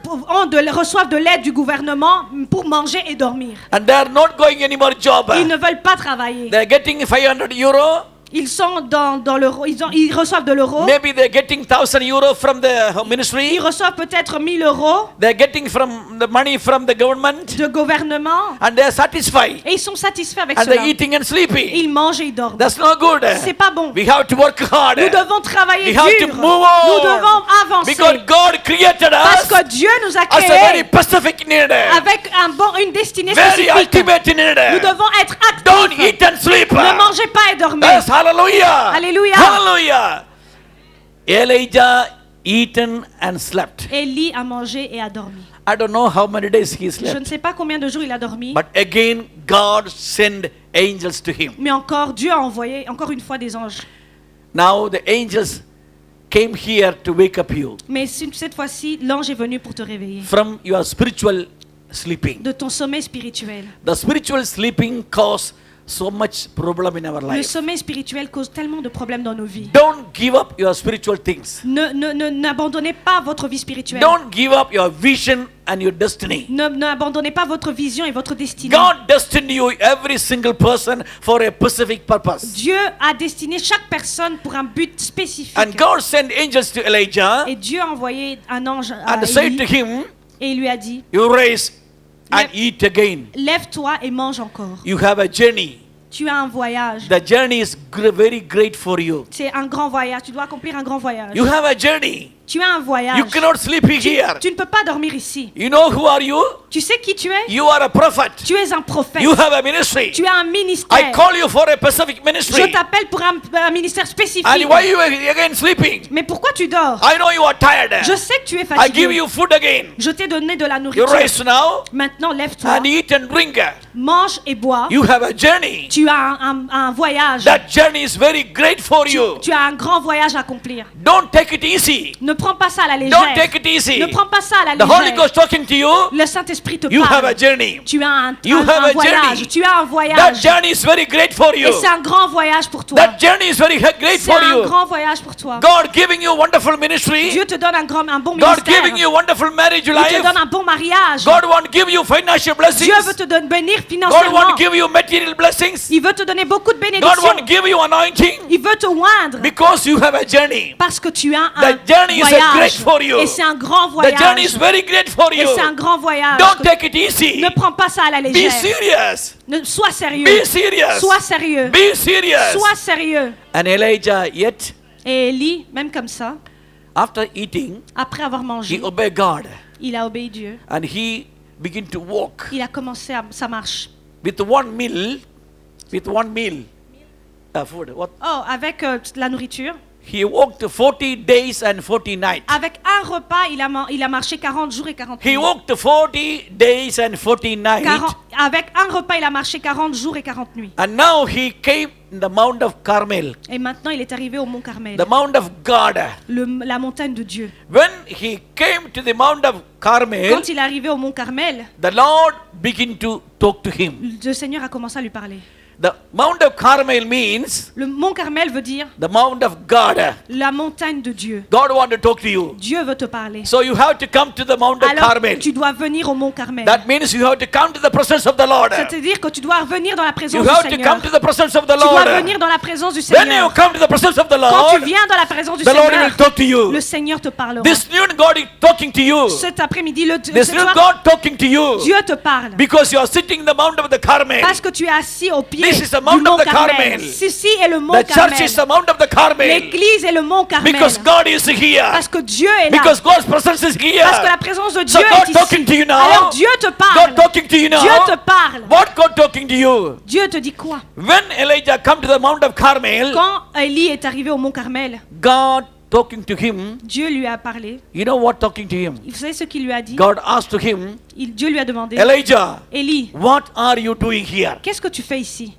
B: reçoivent de l'aide du gouvernement pour manger et dormir.
A: And they are not going any more job.
B: Ils ne veulent pas travailler.
A: They are getting 500 euro.
B: Ils sont dans l'euro, ils reçoivent de l'euro.
A: Maybe they are getting 1,000 euro from the ministry.
B: Ils reçoivent peut-être 1000 euros
A: They are getting from the money from the government.
B: de gouvernement
A: And they are satisfied.
B: et ils sont satisfaits avec
A: And they
B: cela.
A: are eating and sleeping.
B: Ils mangent et ils dorment.
A: That's not good.
B: C'est pas bon.
A: We have to work hard.
B: Nous devons travailler
A: We have to
B: dur.
A: move on.
B: Nous devons avancer.
A: Because God created
B: Parce
A: us
B: que Dieu nous a
A: as a very
B: créés
A: specific need.
B: avec une destinée
A: Very
B: spécifique.
A: ultimate need.
B: Nous devons être
A: Don't
B: actifs.
A: eat and sleep.
B: Ne mangez pas et dormez.
A: Yes, hallelujah.
B: Alléluia.
A: Hallelujah. Elijah eaten and slept.
B: Élie a mangé et a dormi.
A: I don't know how many days he
B: Je
A: slept.
B: ne sais pas combien de jours il a dormi,
A: But again, God sent angels to him.
B: mais encore Dieu a envoyé encore une fois des anges.
A: Now the angels came here to wake up you
B: Mais cette fois-ci, l'ange est venu pour te réveiller
A: from your spiritual sleeping.
B: de ton sommeil spirituel.
A: The spiritual sleeping cause so much problem in our
B: Le
A: life.
B: sommeil spirituel cause tellement de problèmes dans nos vies.
A: Don't give up your spiritual things.
B: N'abandonnez pas votre vie spirituelle.
A: Don't give up your vision and your destiny.
B: N'abandonnez pas votre vision et votre destinée.
A: God destined you, every single person, for a specific purpose.
B: Dieu a destiné chaque personne pour un but spécifique.
A: And God sent angels to Elijah
B: Et Dieu a envoyé un ange à
A: and said to
B: Élie
A: him,
B: et il lui a dit,
A: you rise and
B: Lève-
A: eat again.
B: lève-toi et mange encore.
A: You have a journey.
B: Tu as un voyage.
A: The journey is very great for you.
B: C'est un grand voyage. Tu dois accomplir un grand voyage.
A: You have a journey.
B: Tu as un voyage.
A: You cannot sleep here.
B: Tu ne peux pas dormir ici.
A: You know who are you?
B: Tu sais qui tu es?
A: You are a prophet.
B: Tu es un prophète.
A: You have a ministry.
B: Tu as un ministère.
A: I call you for a specific
B: Je
A: ministry.
B: t'appelle pour un ministère spécifique.
A: And why you are again sleeping?
B: Mais pourquoi tu dors?
A: I know you are tired.
B: Je sais que tu es
A: I give
B: fatigué.
A: you food again.
B: Je t'ai donné de la
A: You
B: nourriture.
A: rise now
B: Maintenant, lève-toi.
A: and eat and drink.
B: Mange et bois.
A: You have a journey.
B: Tu as un voyage.
A: That journey is very great for you.
B: Tu as un grand voyage à accomplir.
A: Don't take it easy.
B: Ne prends pas ça à la légère.
A: Don't take it easy.
B: Ne prends pas ça à la
A: The Holy
B: légère.
A: Ghost talking to you.
B: Le Saint-Esprit te
A: You have a
B: parle.
A: journey.
B: Tu as un
A: You have a
B: voyage.
A: journey.
B: Tu as un
A: That
B: voyage.
A: journey is very great for you.
B: Et c'est un grand voyage pour toi.
A: That journey is very great
B: C'est
A: for
B: un
A: you.
B: grand voyage pour toi.
A: God giving you wonderful ministry.
B: Dieu te donne un bon
A: God
B: ministère.
A: giving you wonderful marriage
B: Il te
A: life.
B: donne un bon mariage.
A: God want to give you financial blessings.
B: Dieu veut te bénir
A: God
B: financièrement.
A: want to give you material blessings.
B: Il veut te donner beaucoup de
A: God
B: bénédictions.
A: want to give you anointing
B: Il veut te oindre
A: because you have a journey.
B: parce que tu as
A: The
B: un
A: journey is a great
B: voyage.
A: for you.
B: Et c'est un grand
A: The journey is
B: voyage.
A: very great for
B: Et
A: you.
B: c'est un grand voyage.
A: Don't take it easy.
B: Ne prends pas ça à la
A: Be
B: légère.
A: serious.
B: Sois sérieux.
A: Be serious.
B: Sois sérieux.
A: Be serious.
B: Sois sérieux.
A: And Elijah, yet
B: Et Élie, même comme ça,
A: after eating,
B: après avoir
A: he
B: mangé,
A: obeyed God
B: il a obéi Dieu.
A: and he began to walk
B: Il a commencé sa marche.
A: with one meal. Food. What?
B: Oh, avec la nourriture.
A: He walked 40 days and 40 nights.
B: Avec un repas, il a marché 40 jours et 40
A: He
B: nuits.
A: walked 40 days and 40 nights.
B: Avec un repas, il a marché 40 jours et 40 nuits.
A: And now he came in the Mount of Carmel,
B: Et maintenant, il est arrivé au mont Carmel,
A: the Mount of God.
B: la montagne de Dieu.
A: When he came to the Mount of Carmel,
B: Quand il est arrivé au mont Carmel,
A: the Lord began to talk to him.
B: le Seigneur a commencé à lui parler.
A: The Mount of Carmel means
B: Le mont Carmel veut dire
A: the Mount of God.
B: la montagne de Dieu.
A: God wants to talk to you.
B: Dieu veut te parler.
A: So you have to come to the Mount of
B: Alors,
A: Carmel.
B: tu dois venir au mont Carmel.
A: That means you have to come to the presence of the Lord.
B: C'est-à-dire que tu dois venir dans la présence
A: You
B: du
A: have to
B: Seigneur.
A: come to the presence of the
B: Tu dois
A: Lord.
B: venir dans la présence du
A: When you
B: Seigneur.
A: come to the presence of the
B: Quand tu
A: Lord,
B: viens dans la présence du
A: the Lord
B: Seigneur,
A: will talk to you.
B: le Seigneur te parlera.
A: This noon God is talking to you.
B: Cet après-midi,
A: This
B: ce
A: noon
B: soir,
A: God talking to you.
B: Dieu te parle.
A: Because you are sitting in the Mount of the Carmel.
B: Parce que tu es assis au pied
A: This is the
B: du
A: Mount
B: mont
A: of the
B: Carmel.
A: Carmel.
B: Ceci est le mont
A: The church
B: Carmel.
A: is the Mount of the Carmel.
B: L'église est le mont Carmel.
A: Because God is here.
B: Parce que Dieu est là.
A: Because God's presence is here.
B: Parce que la présence de
A: So
B: Dieu
A: God
B: est
A: talking
B: ici.
A: to you now.
B: Alors Dieu te parle.
A: God talking to you now.
B: Dieu te parle.
A: What God talking to you?
B: Dieu te dit quoi?
A: When Elijah come to the Mount of Carmel,
B: Quand Élie est arrivé au mont Carmel,
A: God talking to him.
B: Dieu lui a parlé.
A: You know what talking to him?
B: Vous savez ce qu'il lui a dit?
A: God asked to him,
B: Dieu lui a demandé,
A: Elijah,
B: Élie,
A: what are you doing here?
B: qu'est-ce que tu fais ici?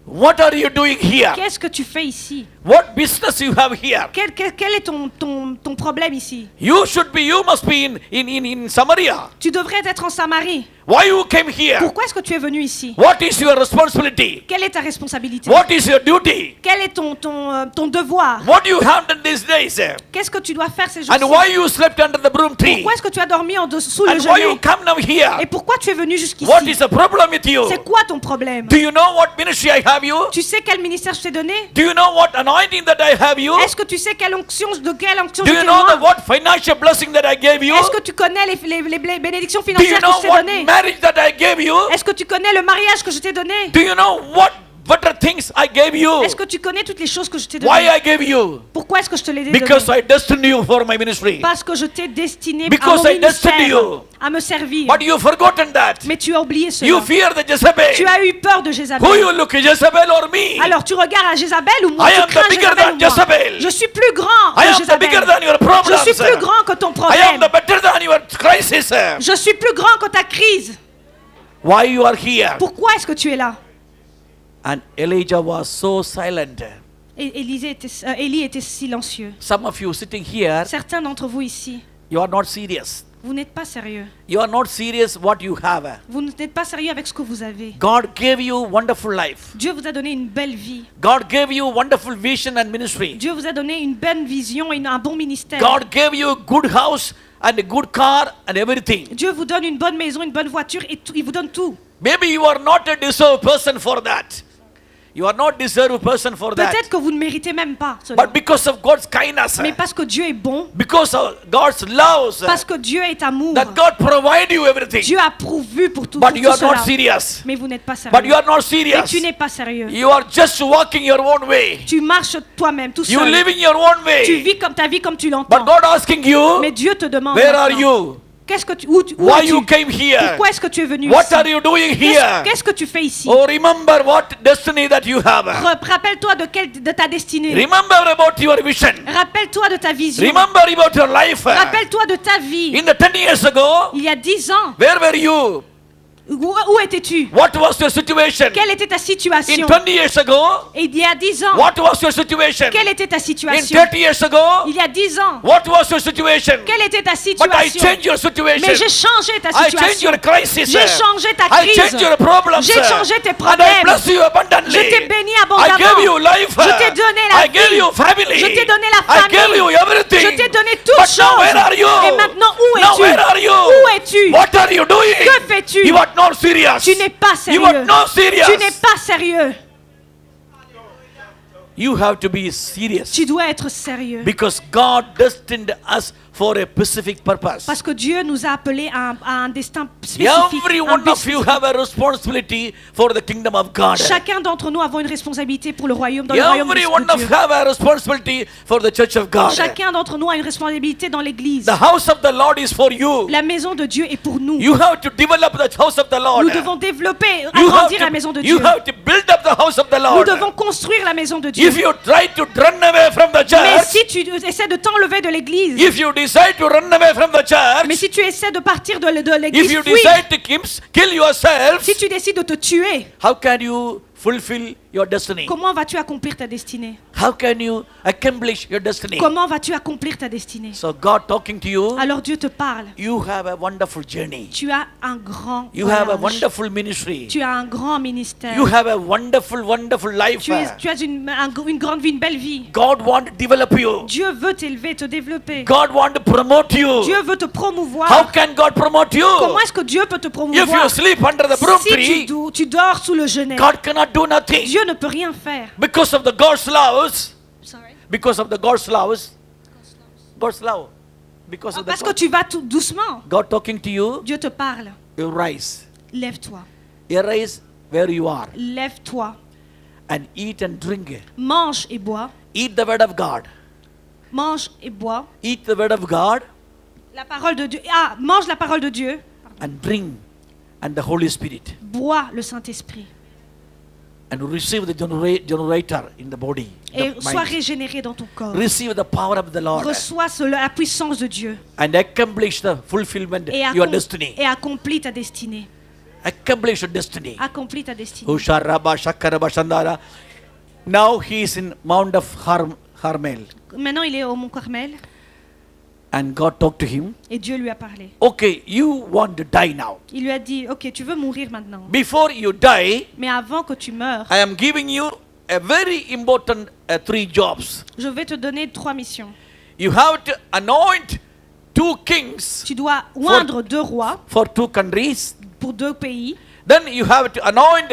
A: What are you doing here?
B: Qu'est-ce que tu fais ici?
A: What business you have here?
B: Quel est ton problème ici?
A: You must be in Samaria.
B: Tu devrais être en Samarie.
A: Why you came here?
B: Pourquoi est-ce que tu es venu ici?
A: What is your responsibility?
B: Quelle est ta responsabilité?
A: What is your duty?
B: Quel est ton devoir?
A: What you have done these days?
B: Qu'est-ce que tu dois faire ces
A: And
B: jours-ci?
A: why you slept under the broom tree?
B: Pourquoi est-ce que tu as dormi sous le
A: And why you
B: genêt?
A: come now here?
B: Et pourquoi tu es venu jusqu'ici?
A: What is the problem with you?
B: C'est quoi ton problème?
A: Do you know what ministry I have you?
B: Tu sais quel ministère je t'ai donné?
A: Do you know what anointing that I have you?
B: Est-ce que tu sais de quelle onction
A: Do
B: je
A: you
B: t'ai
A: know the
B: moi?
A: what financial blessing that I gave you?
B: Est-ce que tu connais les bénédictions
A: Do you
B: financières que
A: know
B: je t'ai
A: what
B: données?
A: marriage that I gave you?
B: Est-ce que tu connais le mariage que je t'ai donné?
A: Do you know what better things I gave you?
B: Est-ce que tu connais toutes les choses que je t'ai
A: Why
B: données?
A: I gave you?
B: Pourquoi est-ce que je te les ai
A: Because
B: données?
A: I destined you for my ministry.
B: Parce que je t'ai destiné à
A: Because
B: mon
A: I destined
B: ministère,
A: you.
B: à me servir.
A: But you've forgotten that.
B: Mais tu as oublié
A: You
B: cela.
A: fear the Jezebel.
B: Tu as eu peur de
A: Who
B: Jézabel.
A: you look, Jezebel or me?
B: Alors tu regardes à Jézabel ou moi?
A: I
B: Tu
A: am the
B: crains
A: bigger
B: Jézabel
A: than
B: ou moi?
A: Jezebel.
B: Je suis plus grand
A: I
B: que
A: am the bigger
B: Jézabel.
A: than your
B: Je
A: problems.
B: suis plus grand que ton
A: I am
B: problème.
A: the better than your crisis.
B: Je suis plus grand que ta crise.
A: Why you are here?
B: Pourquoi est-ce que tu es là?
A: And Elijah was so silent.
B: Et Élie était silencieux.
A: Some of you sitting here,
B: Certains d'entre vous ici,
A: you are not serious.
B: Vous n'êtes pas sérieux.
A: You are not serious what you have.
B: Vous n'êtes pas sérieux avec ce que vous avez.
A: God gave you wonderful life.
B: Dieu vous a donné une belle vie.
A: God gave you wonderful vision and ministry.
B: Dieu vous a donné une bonne vision et un bon ministère.
A: God gave you a good house and a good car and everything.
B: Dieu vous donne une bonne maison, une bonne voiture et tout, il vous donne tout.
A: Maybe you are not a deserved person for that. You are not deserved person for that.
B: Peut-être que vous ne méritez même pas cela.
A: But because of God's kindness,
B: Mais parce que Dieu est bon,
A: because of God's love,
B: parce que Dieu est amour,
A: that God provide you everything.
B: Dieu a pourvu pour tout,
A: But
B: pour
A: you
B: tout
A: are not
B: cela.
A: serious.
B: Mais vous n'êtes pas sérieux.
A: But you are not
B: Mais
A: serious.
B: tu n'es pas sérieux.
A: You are just walking your own way.
B: Tu marches toi-même, tout
A: You
B: seul.
A: live in your own
B: Tu
A: way.
B: vis comme ta vie comme tu
A: But
B: l'entends.
A: God asking you,
B: Mais Dieu te demande
A: where are
B: maintenant,
A: you?
B: qu'est-ce que où
A: Why
B: es-tu?
A: you came here?
B: Pourquoi est-ce que tu es venu
A: What
B: ici?
A: are you doing
B: Qu'est-ce
A: here?
B: qu'est-ce que tu fais ici?
A: Oh, remember what destiny that you have.
B: Rappelle-toi de ta destinée.
A: Remember about your vision.
B: Rappelle-toi de ta vision.
A: Remember about your life.
B: Rappelle-toi de ta vie.
A: In the 10 years ago,
B: Il y a 10 ans,
A: where were you?
B: où étais-tu?
A: What was your situation?
B: Quelle était ta
A: In
B: situation?
A: 20 years ago,
B: Et il y a 10 ans,
A: what was your situation?
B: quelle était ta
A: In
B: situation?
A: 30 years ago,
B: Il y a 10 ans,
A: what was your situation?
B: quelle était ta
A: But I
B: situation?
A: changed your situation.
B: Mais j'ai changé ta
A: I changed
B: situation.
A: your crisis.
B: J'ai changé ta
A: I
B: crise.
A: changed your problems.
B: J'ai changé tes
A: And I
B: problèmes.
A: bless you abundantly.
B: Je t'ai béni
A: I
B: abondamment.
A: gave you life.
B: Je t'ai donné la
A: I gave
B: vie.
A: you family.
B: Je t'ai donné la
A: I
B: famille.
A: gave you everything.
B: Je t'ai donné toutes
A: But now
B: choses.
A: where are you?
B: Et maintenant, où
A: Now
B: es-tu?
A: where are you?
B: Où es-tu?
A: What are you doing?
B: Que fais-tu?
A: You are not serious.
B: Tu n'es pas
A: You are
B: sérieux.
A: not serious.
B: Tu n'es pas sérieux.
A: You have to be serious.
B: Tu dois être sérieux.
A: Because God destined us for a specific purpose.
B: Parce que Dieu nous a appelés à un destin spécifique.
A: Every
B: un
A: one
B: but
A: of you
B: spécifique.
A: have a responsibility for the kingdom of God.
B: Chacun d'entre nous avons une responsabilité pour le royaume, dans le royaume
A: Every
B: de
A: one of
B: Dieu.
A: you have a responsibility for the church of God.
B: Chacun d'entre nous a une responsabilité dans l'église.
A: The house of the Lord is for you.
B: La maison de Dieu est pour nous.
A: You have to develop the house of the Lord.
B: Nous devons développer,
A: You have
B: agrandir la maison de
A: you
B: Dieu.
A: have to build up the house of the
B: Nous
A: Lord.
B: devons construire la maison de Dieu.
A: If you try to run away from the
B: Mais
A: church,
B: si tu essaies de t'enlever de l'église,
A: if you decide to run away from the
B: mais
A: church,
B: si tu essaies de partir de
A: if
B: l'église,
A: you
B: fuis,
A: decide to kill yourself,
B: si tu décides de te tuer,
A: how can you fulfill your destiny?
B: comment vas-tu accomplir ta destinée?
A: How can you accomplish your destiny?
B: Comment vas-tu accomplir ta destinée?
A: So God talking to you,
B: Alors Dieu te parle.
A: you have a wonderful journey.
B: Tu as un grand
A: You have a
B: voyage.
A: wonderful ministry.
B: Tu as un grand ministère.
A: You have a wonderful life.
B: Tu as une grande vie, une belle vie.
A: God want to develop you.
B: Dieu veut t'élever, te développer.
A: God want to promote you.
B: Dieu veut te
A: How
B: promouvoir.
A: can God promote you?
B: Comment est-ce que Dieu peut te
A: If
B: promouvoir?
A: you sleep under the broom
B: Si
A: tree,
B: tu dors sous le genêt,
A: God cannot do nothing.
B: Dieu ne peut rien faire.
A: Because of the God's laws. Because of the God's laws. God's law. Because of the
B: Parce que tu vas tout doucement.
A: God talking to you,
B: Dieu te parle.
A: you rise.
B: Lève-toi.
A: You rise where you are
B: Lève-toi.
A: and eat and drink.
B: Mange et bois.
A: Eat the word of God.
B: Mange et bois.
A: Eat the word of God
B: La parole de Dieu. Ah, mange la parole de Dieu.
A: and drink and the Holy Spirit
B: Bois le Saint-Esprit.
A: and receive the generator in the body.
B: Et
A: the
B: sois
A: mind.
B: régénéré dans ton corps.
A: Receive the power of the Lord
B: Reçois la puissance de Dieu.
A: and accomplish the fulfillment your destiny.
B: Et accomplis ta destinée.
A: Accomplish your destiny.
B: Accomplis ta destinée.
A: Husharaba Shakaraba Shandara. Now he is in Mount of Carmel.
B: Maintenant, il est au Mont Carmel
A: And God talked to him.
B: et Dieu lui a parlé.
A: Okay, you want to die now.
B: Il lui a dit, ok, tu veux mourir maintenant.
A: Before you die,
B: Mais avant que tu meurs,
A: I am giving you a very important 3 jobs.
B: je vais te donner 3 missions.
A: You have to anoint 2 kings
B: Tu dois oindre 2 rois
A: for 2 countries.
B: pour 2 pays.
A: Then you have to anoint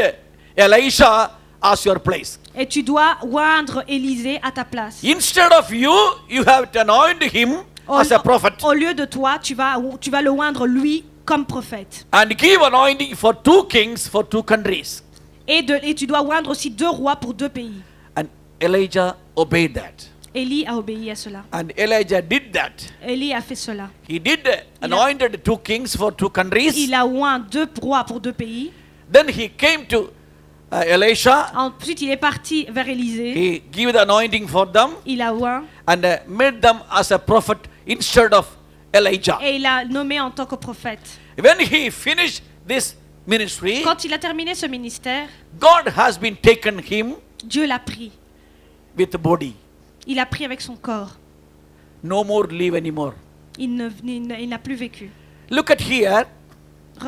A: Elisha as your place.
B: Et tu dois oindre Élisée à ta place.
A: Instead of you, you have to anoint him as a prophet.
B: Au lieu de toi, tu vas le oindre lui comme prophète.
A: And give anointing for 2 kings for 2 countries.
B: Et tu dois oindre aussi 2 rois pour 2 pays.
A: And Elijah obeyed that.
B: Élie a obéi à cela.
A: And Elijah did that.
B: Élie a fait cela.
A: He did anointed 2 kings for 2 countries.
B: Il a oint 2 rois pour 2 pays.
A: Then he came to Elisha.
B: Ensuite, il est parti vers Élisée.
A: He gave the anointing for them
B: Il a oint
A: and made them as a prophet instead of Elijah.
B: et il a nommé en tant que prophète.
A: When he finished this ministry,
B: Quand il a terminé ce ministère,
A: God has been taken him
B: Dieu l'a pris.
A: with the body.
B: Il l'a pris avec son corps.
A: No more live anymore.
B: Il n'a plus vécu.
A: Look at here.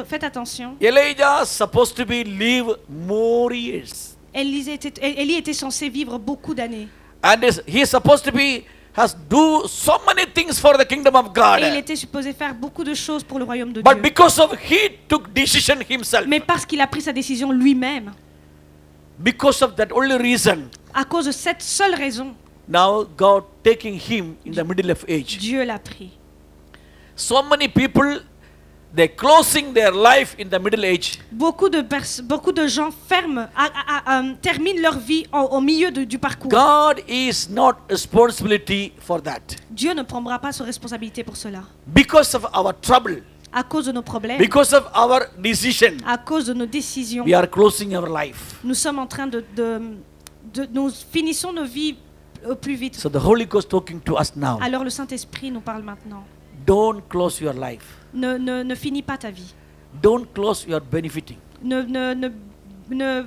B: Faites attention.
A: Elijah is supposed to be live more years.
B: Élie était censé vivre beaucoup d'années.
A: And he is supposed to be has do so many things for the kingdom of God.
B: Et il était supposé faire beaucoup de choses pour le royaume de
A: But
B: Dieu.
A: because of he took decision himself.
B: Mais parce qu'il a pris sa décision lui-même,
A: Because of that only reason,
B: à cause de cette seule raison,
A: now God taking him in the middle of age.
B: Dieu l'a pris.
A: So many people, they're closing their life in the middle age.
B: Beaucoup de gens terminent leur vie au milieu du parcours.
A: God is not responsibility for that.
B: Dieu ne prendra pas sa responsabilité pour cela.
A: Because of our trouble,
B: À cause de nos problèmes,
A: because of our decision,
B: à cause de nos décisions,
A: we are closing our life.
B: nous sommes en train nous finissons nos vies au plus vite.
A: So the Holy Ghost talking to us now.
B: Alors le Saint-Esprit nous parle maintenant.
A: Don't close your life.
B: Ne finis pas ta vie.
A: Don't close your benefiting.
B: Ne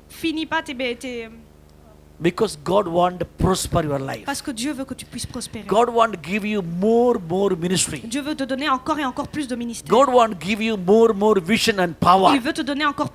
B: finis pas tes
A: Because God want to prosper your life.
B: parce que Dieu veut que tu puisses prospérer.
A: God want to give you more ministry.
B: Dieu veut te donner encore et encore plus de ministère.
A: God want to give you more vision and power.
B: Il veut te donner encore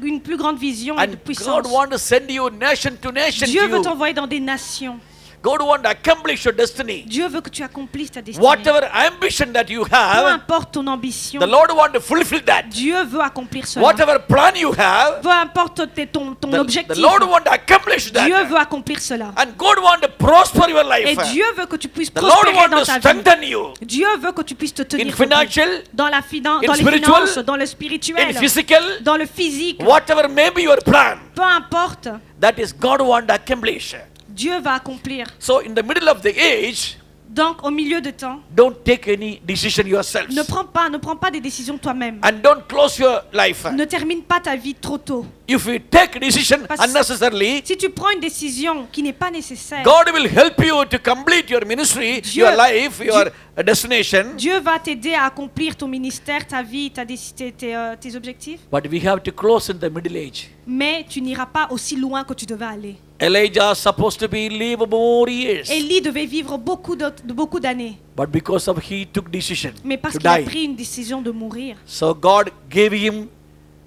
B: une plus grande vision et de
A: And
B: puissance.
A: God want to send you nation to nation.
B: Dieu veut
A: You.
B: t'envoyer dans des nations.
A: God want to accomplish your destiny.
B: Dieu veut que tu accomplisses ta destinée.
A: Whatever ambition that you
B: Peu
A: have,
B: importe ton ambition,
A: the Lord want to fulfill that.
B: Dieu veut accomplir cela.
A: Whatever plan you have,
B: Peu importe ton
A: the
B: objectif,
A: Lord want to accomplish
B: Dieu
A: that.
B: veut accomplir cela.
A: And God want to prosper your
B: Et
A: life.
B: Dieu veut que tu puisses
A: The Lord
B: prospérer
A: want
B: dans
A: to
B: ta vie.
A: strengthen you
B: Dieu veut que tu puisses te
A: in
B: tenir debout.
A: financial,
B: Dans
A: in
B: les
A: spiritual,
B: finances, dans le
A: in
B: spirituel,
A: physical,
B: dans le physique.
A: whatever may be your plan.
B: Peu importe,
A: That is God want to accomplish.
B: Dieu va accomplir.
A: So in the middle of the age,
B: Donc, au milieu de temps,
A: don't take any decision yourself.
B: ne prends pas des décisions toi-même.
A: And don't close your life.
B: Ne termine pas ta vie trop tôt.
A: If you take decision
B: Parce que
A: unnecessarily,
B: si tu prends une décision qui n'est pas nécessaire,
A: God will help you to complete your ministry,
B: Dieu-
A: your life, your destination.
B: Dieu va t'aider à accomplir ton ministère, ta vie, tes objectifs.
A: But we have to close in the middle age.
B: Mais tu n'iras pas aussi loin que tu devais aller.
A: Elijah is supposed to be live more years.
B: Élie devait vivre beaucoup d'années.
A: But because of he took decision
B: Mais parce
A: to
B: qu'il a
A: die.
B: pris une décision de mourir,
A: So God gave him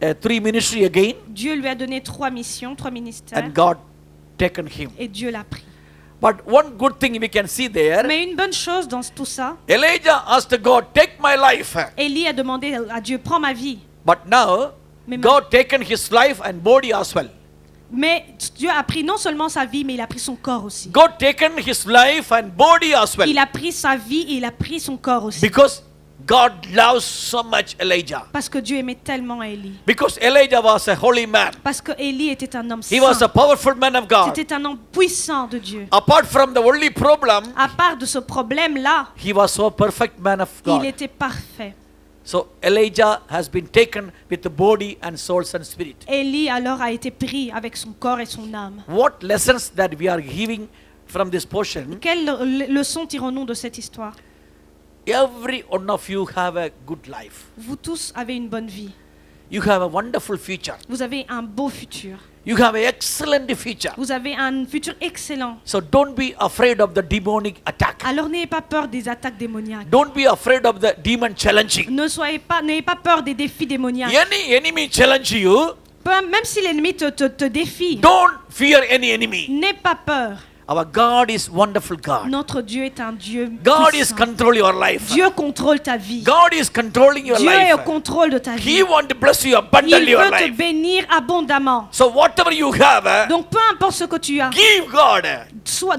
A: 3 ministry again,
B: Dieu lui a donné 3 missions, 3 ministères,
A: and God taken him.
B: et Dieu l'a pris.
A: But one good thing we can see there,
B: Mais une bonne chose dans tout ça,
A: Elijah asked God, take my life.
B: Élie a demandé à Dieu, prends ma vie.
A: But now,
B: Mais
A: God taken his life and body as well.
B: Mais Dieu a pris non seulement sa vie, mais il a pris son corps aussi.
A: God taken his life and body as well.
B: Il a pris sa vie et il a pris son corps aussi.
A: Because God loves so much Elijah.
B: Parce que Dieu aimait tellement Élie.
A: Because Elijah was a holy man.
B: Parce que Élie était un homme
A: He was a
B: saint.
A: powerful man of God.
B: C'était un homme puissant de Dieu.
A: Apart from the only problem,
B: À part de ce problème-là,
A: he was so perfect man of
B: il
A: God.
B: était parfait.
A: So Elijah has been taken with the body and souls and spirit.
B: Élie alors a été pris avec son corps et son âme.
A: What lessons that we are giving from this portion?
B: Quelle leçon tirons-nous de cette histoire?
A: Every one of you have a good life.
B: Vous tous avez une bonne vie.
A: You have a wonderful future.
B: Vous avez un beau futur.
A: You have an excellent future.
B: Vous avez un futur excellent.
A: So don't be afraid of the demonic attack.
B: Alors n'ayez pas peur des attaques démoniaques.
A: Don't be afraid of the demon challenging.
B: N'ayez pas peur des défis démoniaques.
A: Any enemy challenge you,
B: Même si l'ennemi te défie,
A: don't fear any enemy.
B: n'aie pas peur.
A: Our God is wonderful God.
B: Notre Dieu est un Dieu
A: God is
B: puissant.
A: control your life.
B: Dieu contrôle ta vie.
A: God is controlling your
B: Dieu est au
A: life.
B: contrôle de ta vie.
A: He want to bless you
B: Il
A: abundantly your
B: veut te
A: life.
B: bénir abondamment.
A: So whatever you have,
B: Donc peu importe ce que tu as,
A: give God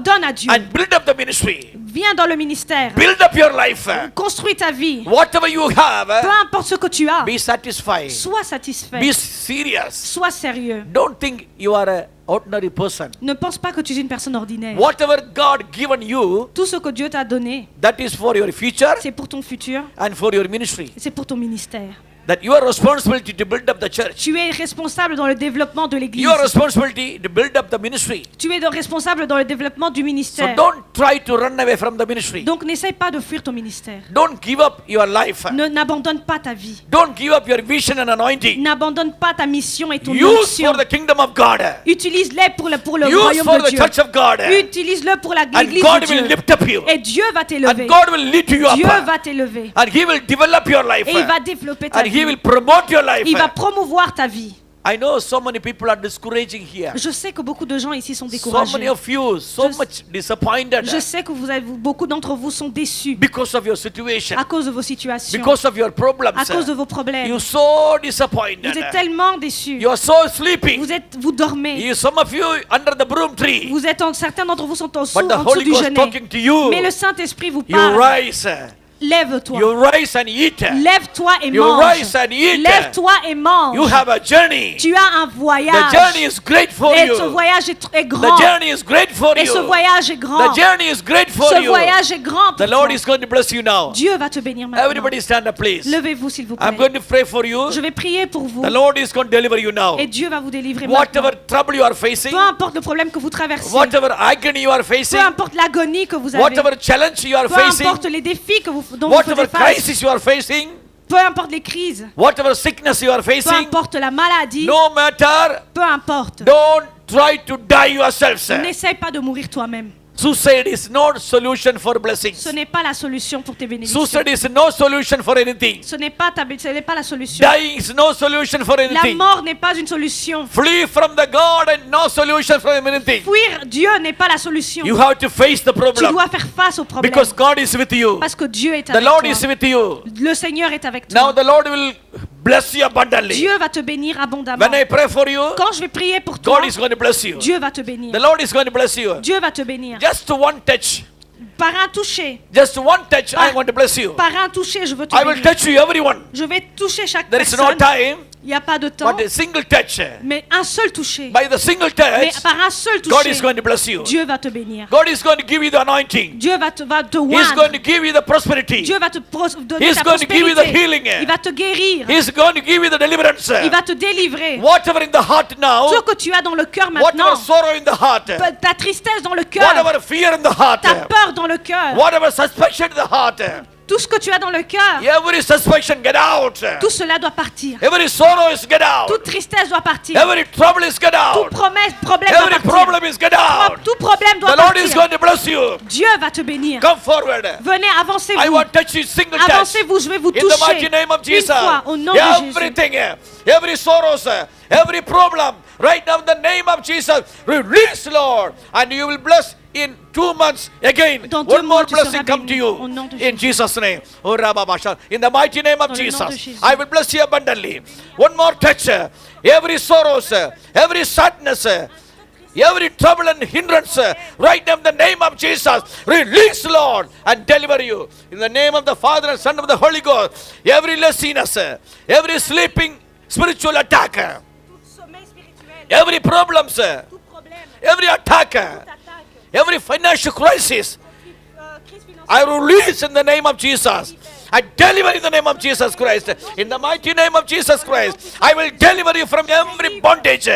B: donne à Dieu.
A: and build up the ministry.
B: Viens dans le ministère.
A: Build up your life.
B: Construis ta vie.
A: Whatever you
B: Peu
A: have,
B: importe ce que tu as,
A: be satisfied.
B: sois satisfait.
A: Be serious.
B: Sois sérieux.
A: Don't think you are an ordinary person.
B: Ne pense pas que tu es une personne ordinaire.
A: Whatever God given you,
B: Tout ce que Dieu t'a donné,
A: that is for your future
B: c'est pour ton futur,
A: and for your ministry.
B: c'est pour ton ministère.
A: that your responsibility to build up the church.
B: Tu es responsable dans le développement de l'église.
A: Your responsibility to build up the ministry.
B: Tu es responsable dans le développement du
A: So
B: ministère.
A: don't try to run away from the ministry.
B: Donc n'essaye pas de fuir ton ministère.
A: Don't give up your life.
B: N'abandonne pas ta vie.
A: Don't give up your vision and anointing.
B: N'abandonne pas ta mission et ton
A: Use
B: onction.
A: for the kingdom of God.
B: Utilise-les pour le
A: Use
B: royaume
A: for
B: de
A: the
B: Dieu.
A: church of God.
B: Utilise-le pour
A: And
B: l'église
A: God
B: de
A: will
B: Dieu.
A: lift up you.
B: Et Dieu va t'élever.
A: And God will lead you
B: Dieu
A: up.
B: va t'élever.
A: And He will develop your life.
B: Et il va développer ta
A: And He
B: vie.
A: will promote your life.
B: Il va promouvoir ta vie.
A: I know so many people are discouraging here.
B: Je sais que beaucoup de gens ici sont
A: So many
B: découragés.
A: of you, so
B: Je-
A: much disappointed
B: Je sais que beaucoup d'entre vous sont déçus
A: because of your situation,
B: à cause de vos situations,
A: because of your problems.
B: à cause de vos problèmes.
A: You're so
B: Vous
A: disappointed.
B: êtes tellement déçus.
A: You are so sleeping.
B: Vous dormez.
A: Some of you under the broom tree.
B: Certains d'entre vous sont en
A: But the
B: dessous
A: Holy
B: du
A: Ghost
B: genêt.
A: talking to you.
B: Mais le Saint-Esprit vous
A: You
B: parle.
A: rise.
B: Lève-toi.
A: You rise and eat.
B: Lève-toi et
A: You
B: mange.
A: rise and eat.
B: Lève-toi et mange.
A: You have a journey.
B: Tu as un
A: The
B: voyage.
A: journey is great for
B: Et
A: you.
B: ce voyage est
A: The
B: grand.
A: journey is great for
B: Et ce
A: you.
B: voyage est grand.
A: The journey is great for
B: Ce
A: you.
B: voyage est grand
A: The
B: pour
A: Lord
B: toi.
A: is going to bless you now.
B: Dieu va te bénir maintenant.
A: Everybody stand up, please.
B: Levez-vous s'il vous
A: I'm
B: plaît.
A: going to pray for you.
B: Je vais prier pour vous.
A: The Lord is going to deliver you now.
B: Et Dieu va vous délivrer maintenant.
A: Whatever trouble you are facing,
B: Peu importe le problème que vous traversez.
A: whatever agony you are facing,
B: Peu importe l'agonie que vous avez.
A: whatever challenge you are
B: Peu
A: facing,
B: importe les défis dont vous
A: whatever
B: faites face.
A: crisis you are facing,
B: Peu importe les crises.
A: whatever sickness you are
B: Peu
A: facing,
B: importe la maladie.
A: no matter,
B: Peu importe.
A: don't try to die yourselves.
B: N'essaye pas de mourir toi-même.
A: Suicide is not solution for blessings.
B: Ce n'est pas la solution pour tes bénédictions.
A: Suicide is no solution for anything.
B: Ce n'est pas la solution.
A: Dying is no solution for
B: La
A: anything.
B: mort n'est pas une solution.
A: Flee from the God and no solution for anything.
B: Fuir Dieu n'est pas la solution.
A: You have to face the
B: Tu
A: problem
B: dois faire face au problème.
A: because God is with you.
B: Parce que Dieu est
A: The
B: avec
A: Lord
B: toi.
A: is with you.
B: Le Seigneur est avec
A: Now
B: toi.
A: the Lord will bless you abundantly.
B: Dieu va te bénir abondamment.
A: When I pray for you,
B: Quand je vais prier pour toi,
A: God is going to bless you.
B: Dieu va te bénir.
A: The Lord is going to bless you.
B: Dieu va te bénir.
A: Just one touch.
B: Par un toucher.
A: Just one touch, I want to bless you.
B: Par un toucher, je veux te
A: I will
B: bénir.
A: touch you, everyone.
B: Je vais toucher chaque
A: There is no
B: personne.
A: time,
B: Il n'y a pas de temps.
A: but a single touch.
B: Mais un seul toucher.
A: By the single
B: Mais
A: touch,
B: par un seul
A: God
B: toucher,
A: is going to bless you.
B: Dieu va te bénir.
A: God is going to give you the anointing.
B: Dieu va te
A: He is going
B: oindre.
A: to give you the prosperity.
B: Dieu va te donner
A: He's
B: ta
A: going to give you the
B: prospérité.
A: healing.
B: Il va te guérir.
A: He is going to give you the deliverance.
B: Il va te délivrer.
A: Whatever in the heart now,
B: Ce que tu as dans le cœur
A: whatever
B: maintenant,
A: sorrow in the heart,
B: ta tristesse dans le cœur,
A: whatever fear in the heart,
B: ta peur dans le cœur,
A: whatever suspicion in the heart,
B: tout ce que tu as dans le cœur,
A: every suspicion get out.
B: tout cela doit partir.
A: Every sorrow is get out.
B: Toute tristesse doit partir.
A: Every trouble is get
B: Tout
A: out.
B: problème doit
A: Every
B: partir.
A: problem is get out.
B: Tout problème doit
A: The Lord is
B: partir.
A: going to bless you.
B: Dieu va te bénir.
A: Come forward.
B: Venez,
A: I
B: avancez-vous.
A: want to touch you single touch.
B: Avancez-vous, je vais vous
A: In the mighty
B: toucher.
A: name of
B: Une
A: Jesus.
B: fois, au nom de Jésus.
A: Everything, every sorrows, every problem, right now in the name of Jesus, release, Lord, and you will bless in 2 months again.
B: Dans 2
A: One more
B: mois, tu seras
A: blessing come to
B: béni. Au
A: you
B: nom de
A: in Jesus' name. Oh, Rababasha. In the mighty name of
B: Dans le nom de
A: Jesus,
B: Jésus.
A: I will bless you abundantly. One more touch, every sorrows, every sadness, every trouble and hindrance, right now in the name of Jesus, release, Lord, and deliver you. In the name of the Father and Son of the Holy Ghost, every laziness, every sleeping spiritual attack, every problems, every attack, every financial crisis, I release in the name of Jesus. I deliver in the name of Jesus Christ. In the mighty name of Jesus Christ, I will deliver you from every bondage,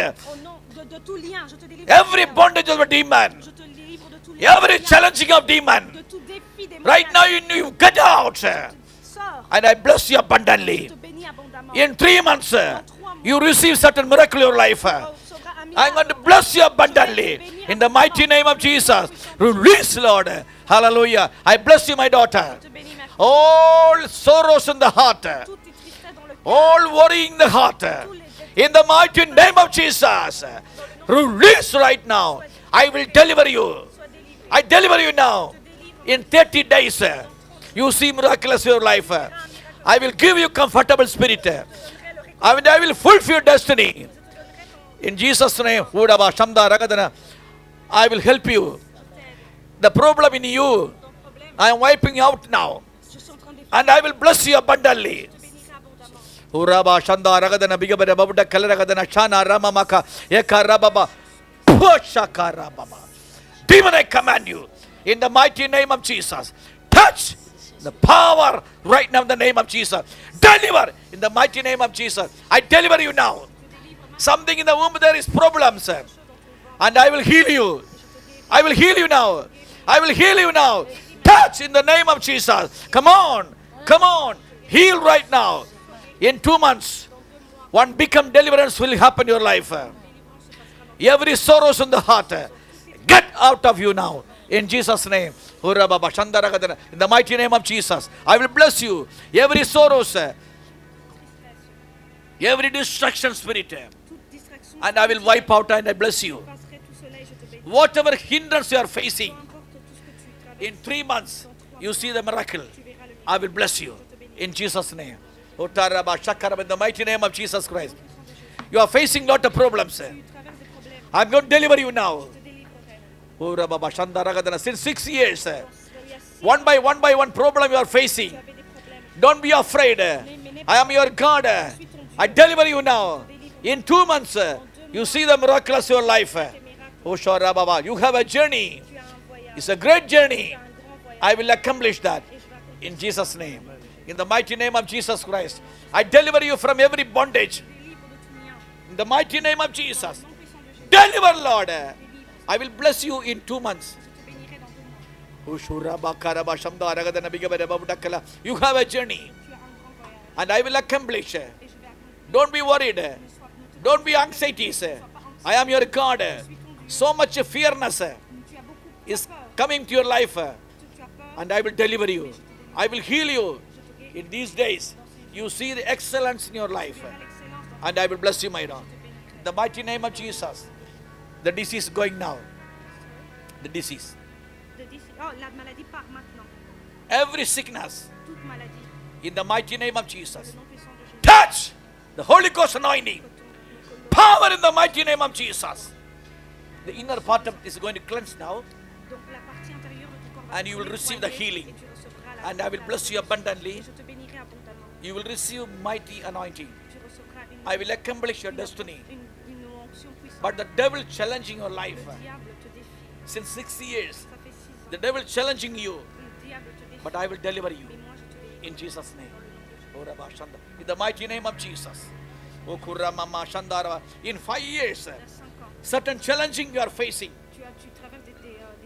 A: every bondage of a demon, every challenging of demon. Right now you get out, and I bless you abundantly. In 3 months, you receive certain miracle in your life. I'm going to bless you abundantly. In the mighty name of Jesus, release, Lord. Hallelujah. I bless you, my daughter. All sorrows in the heart, all worry in the heart, in the mighty name of Jesus, release right now. I will deliver you. I deliver you now. In 30 days, you see miraculous in your life. I will give you comfortable spirit. I will fulfill your destiny. In Jesus' name, I will help you. The problem in you, I am wiping out now. And I will bless you abundantly. Uraba Shanda Ragadana Bigabada Babuda Kalaragadana Shana Ramamaka Eka Rababa Pushaka Rababa. Demon, I command you in the mighty name of Jesus. Touch The power right now in the name of Jesus. Deliver in the mighty name of Jesus. I deliver you now. Something in the womb there is problems. And I will heal you. I will heal you now. I will heal you now. Touch in the name of Jesus. Come on. Come on. Heal right now. In 2 months, one become deliverance will happen in your life. Every sorrows in the heart, get out of you now. In Jesus' name. In the mighty name of Jesus, I will bless you. Every sorrows, every distraction spirit, and I will wipe out and I bless you. Whatever hindrance you are facing, in 3 months, you see the miracle. I will bless you. In Jesus' name. In the mighty name of Jesus Christ. You are facing lot of problems. I'm going to deliver you now. Since 6 years, one by one problem you are facing. Don't be afraid. I am your God. I deliver you now. In 2 months, you see the miraculous your life. You have a journey. It's a great journey. I will accomplish that. In Jesus' name. In the mighty name of Jesus Christ. I deliver you from every bondage. In the mighty name of Jesus. Deliver, Lord. I will bless you in 2 months. You have a journey. And I will accomplish. Don't be worried. Don't be anxieties. I am your God. So much fearness is coming to your life. And I will deliver you. I will heal you. In these days, you see the excellence in your life. And I will bless you, my Lord. In the mighty name of Jesus. The disease going now. The disease.
B: Oh, la maladie part maintenant.
A: Every sickness.
B: Toute maladie.
A: In the mighty name of Jesus.
B: Le nom puissant de Jésus.
A: Touch the Holy Ghost anointing. Power in the mighty name of Jesus. The inner part of is going to cleanse now.
B: Donc la partie intérieure de ton corps va
A: And you will
B: se
A: receive the
B: nettoyer
A: healing.
B: et tu recevras la
A: And I will bless you abundantly.
B: Et je te bénirai abondamment.
A: You will receive mighty anointing.
B: Tu recevras
A: I will accomplish your destiny.
B: une onction puissante.
A: But the devil challenging your life.
B: Le diable te défie.
A: Since 6 years,
B: Ça fait 6 ans.
A: the devil challenging you.
B: Le diable te défie.
A: But I will deliver you.
B: Mais moi je te délivre.
A: In Jesus' name. In the mighty name of Jesus. In 5 years,
B: Il y a 5 ans.
A: certain challenging you are facing,
B: Tu traverses des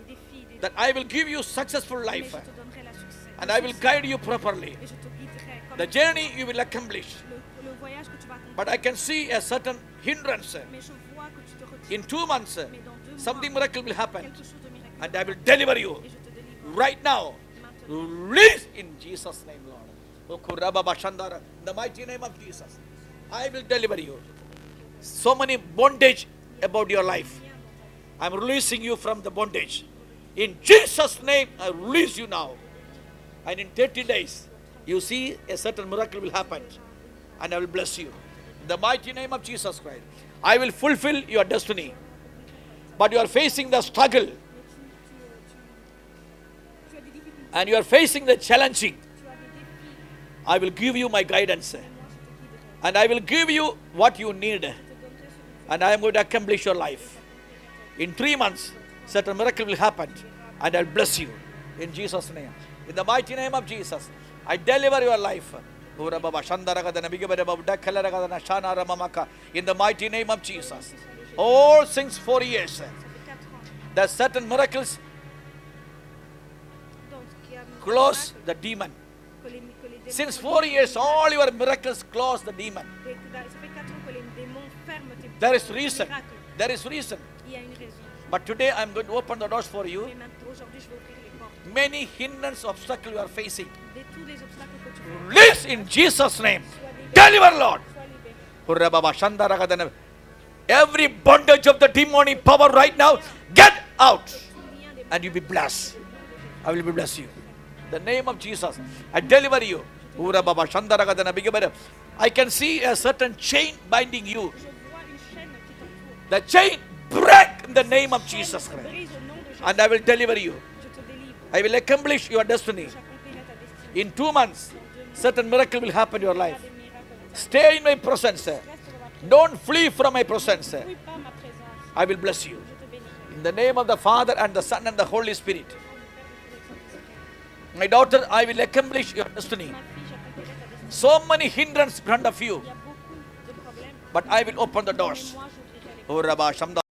B: défis, des
A: that I will give you successful
B: mais
A: life
B: je te donnerai la succès.
A: and I will guide you properly.
B: Et je te guiderai comme
A: The journey you will accomplish.
B: le voyage que tu vas accomplir.
A: But I can see a certain hindrance.
B: Mais je vois que tu te retires.
A: In 2 months,
B: Mais dans 2 mois,
A: something miracle will happen
B: quelque chose de miraculeux.
A: and I will deliver you
B: Et je te délivre.
A: right now.
B: Maintenant.
A: Release in Jesus' name, Lord. In the mighty name of Jesus, I will deliver you. So many bondage about your life. I'm releasing you from the bondage. In Jesus' name, I release you now. And in 30 days, you see a certain miracle will happen. And I will bless you. In the mighty name of Jesus Christ, I will fulfill your destiny. But you are facing the struggle.
B: Tu as des difficultés,
A: And you are facing the challenging.
B: tu as des défis.
A: I will give you my guidance.
B: Moi, je te guiderai.
A: And I will give you what you need.
B: Je te donnerai ce que tu
A: And I am going to accomplish your life. In 3 months, certain miracle will happen. And I'll bless you. In Jesus' name. In the mighty name of Jesus, I deliver your life. In the mighty name of Jesus. All since 4 years,
B: Ça fait 4 ans.
A: the certain miracles
B: Donc, qui a
A: close the demon.
B: que les démons-
A: Since 4 years, all your miracles close the demon.
B: Ça fait 4 ans que les démons ferment tes
A: There is reason.
B: miracles.
A: There is reason.
B: Il y a une raison.
A: But today I'm going to open the doors for you.
B: Mais maintenant, aujourd'hui, je vais ouvrir les portes.
A: Many hindrance obstacles you are facing.
B: Tous les obstacles que tu veux.
A: Release in Jesus' name. Deliver, Lord.
B: Sois libéré.
A: Every bondage of the demonic power right now, get out. And you'll be blessed. I will be bless you. In the name of Jesus, I deliver you. I can see a certain chain binding you.
B: Je vois une chaîne qui t'entoure.
A: The chain break in the name of Jesus Christ.
B: Brise au nom de Jésus.
A: And I will deliver you.
B: Je te délivre.
A: I will accomplish your destiny.
B: J'accomplirai ta destinée.
A: In 2 months, certain miracle will happen in your life.
B: Des miracles.
A: Stay in my presence.
B: Reste dans ma présence.
A: Don't flee from my presence.
B: Fuis pas ma présence.
A: I will bless you.
B: Je te bénirai.
A: In the name of the Father and the Son and the Holy Spirit. My daughter, I will accomplish your destiny.
C: Ma fille, j'accomplirai ta destinée.
A: So many hindrances in front of you,
C: Il y a beaucoup de problèmes,
A: but I will open the doors.
C: mais moi j'ouvrirai les
A: Oh, Rabba Shamda.